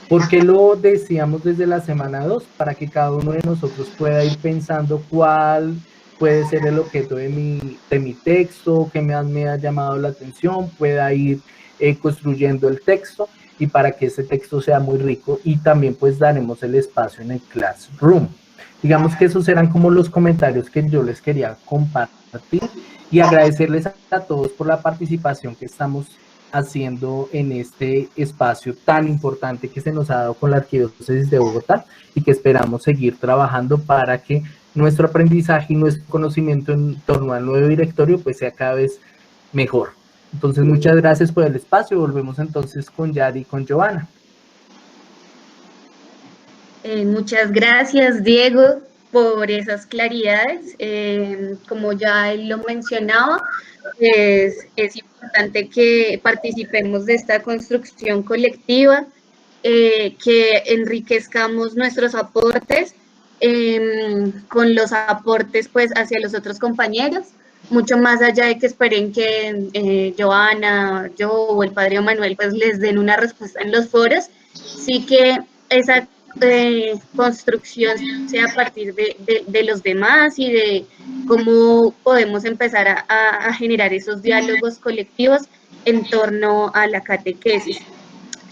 ¿Por qué lo decíamos desde la semana 2? Para que cada uno de nosotros pueda ir pensando cuál puede ser el objeto de mi texto, que me ha llamado la atención, pueda ir construyendo el texto, y para que ese texto sea muy rico, y también pues daremos el espacio en el Classroom. Digamos que esos eran como los comentarios que yo les quería compartir, y agradecerles a todos por la participación que estamos haciendo en este espacio tan importante que se nos ha dado con la Arquidiócesis de Bogotá, y que esperamos seguir trabajando para que nuestro aprendizaje y nuestro conocimiento en torno al nuevo directorio pues sea cada vez mejor. Entonces, muchas gracias por el espacio. Volvemos entonces con Yari y con Giovanna. Muchas gracias, Diego, por esas claridades. Como ya él lo mencionaba, es importante que participemos de esta construcción colectiva, que enriquezcamos nuestros aportes con los aportes pues hacia los otros compañeros, mucho más allá de que esperen que Giovanna, yo o el padre Manuel pues les den una respuesta en los foros. Sí que esa construcción sea a partir de los demás y de cómo podemos empezar a generar esos diálogos colectivos en torno a la catequesis,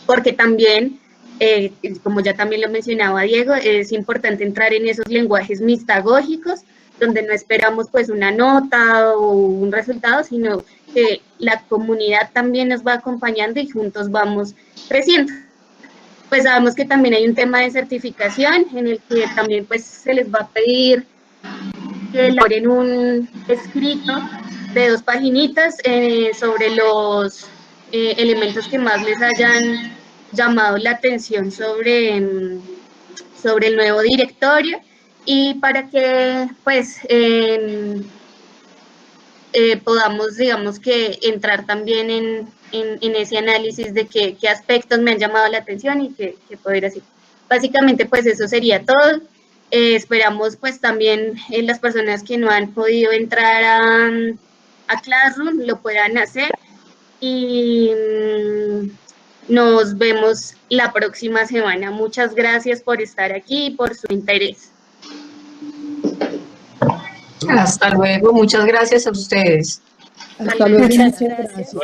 porque también como ya también lo mencionaba Diego, es importante entrar en esos lenguajes mistagógicos, donde no esperamos pues una nota o un resultado, sino que la comunidad también nos va acompañando y juntos vamos creciendo. Pues sabemos que también hay un tema de certificación en el que también pues se les va a pedir que elaboren un escrito de 2 paginitas sobre los elementos que más les hayan llamado la atención sobre el nuevo directorio, y para que pues podamos, digamos, que entrar también en ese análisis de qué aspectos me han llamado la atención y qué poder hacer. Básicamente pues eso sería todo. Esperamos pues también las personas que no han podido entrar a Classroom lo puedan hacer, y nos vemos la próxima semana. Muchas gracias por estar aquí y por su interés. Hasta luego, muchas gracias a ustedes. Hasta luego. Muchas gracias.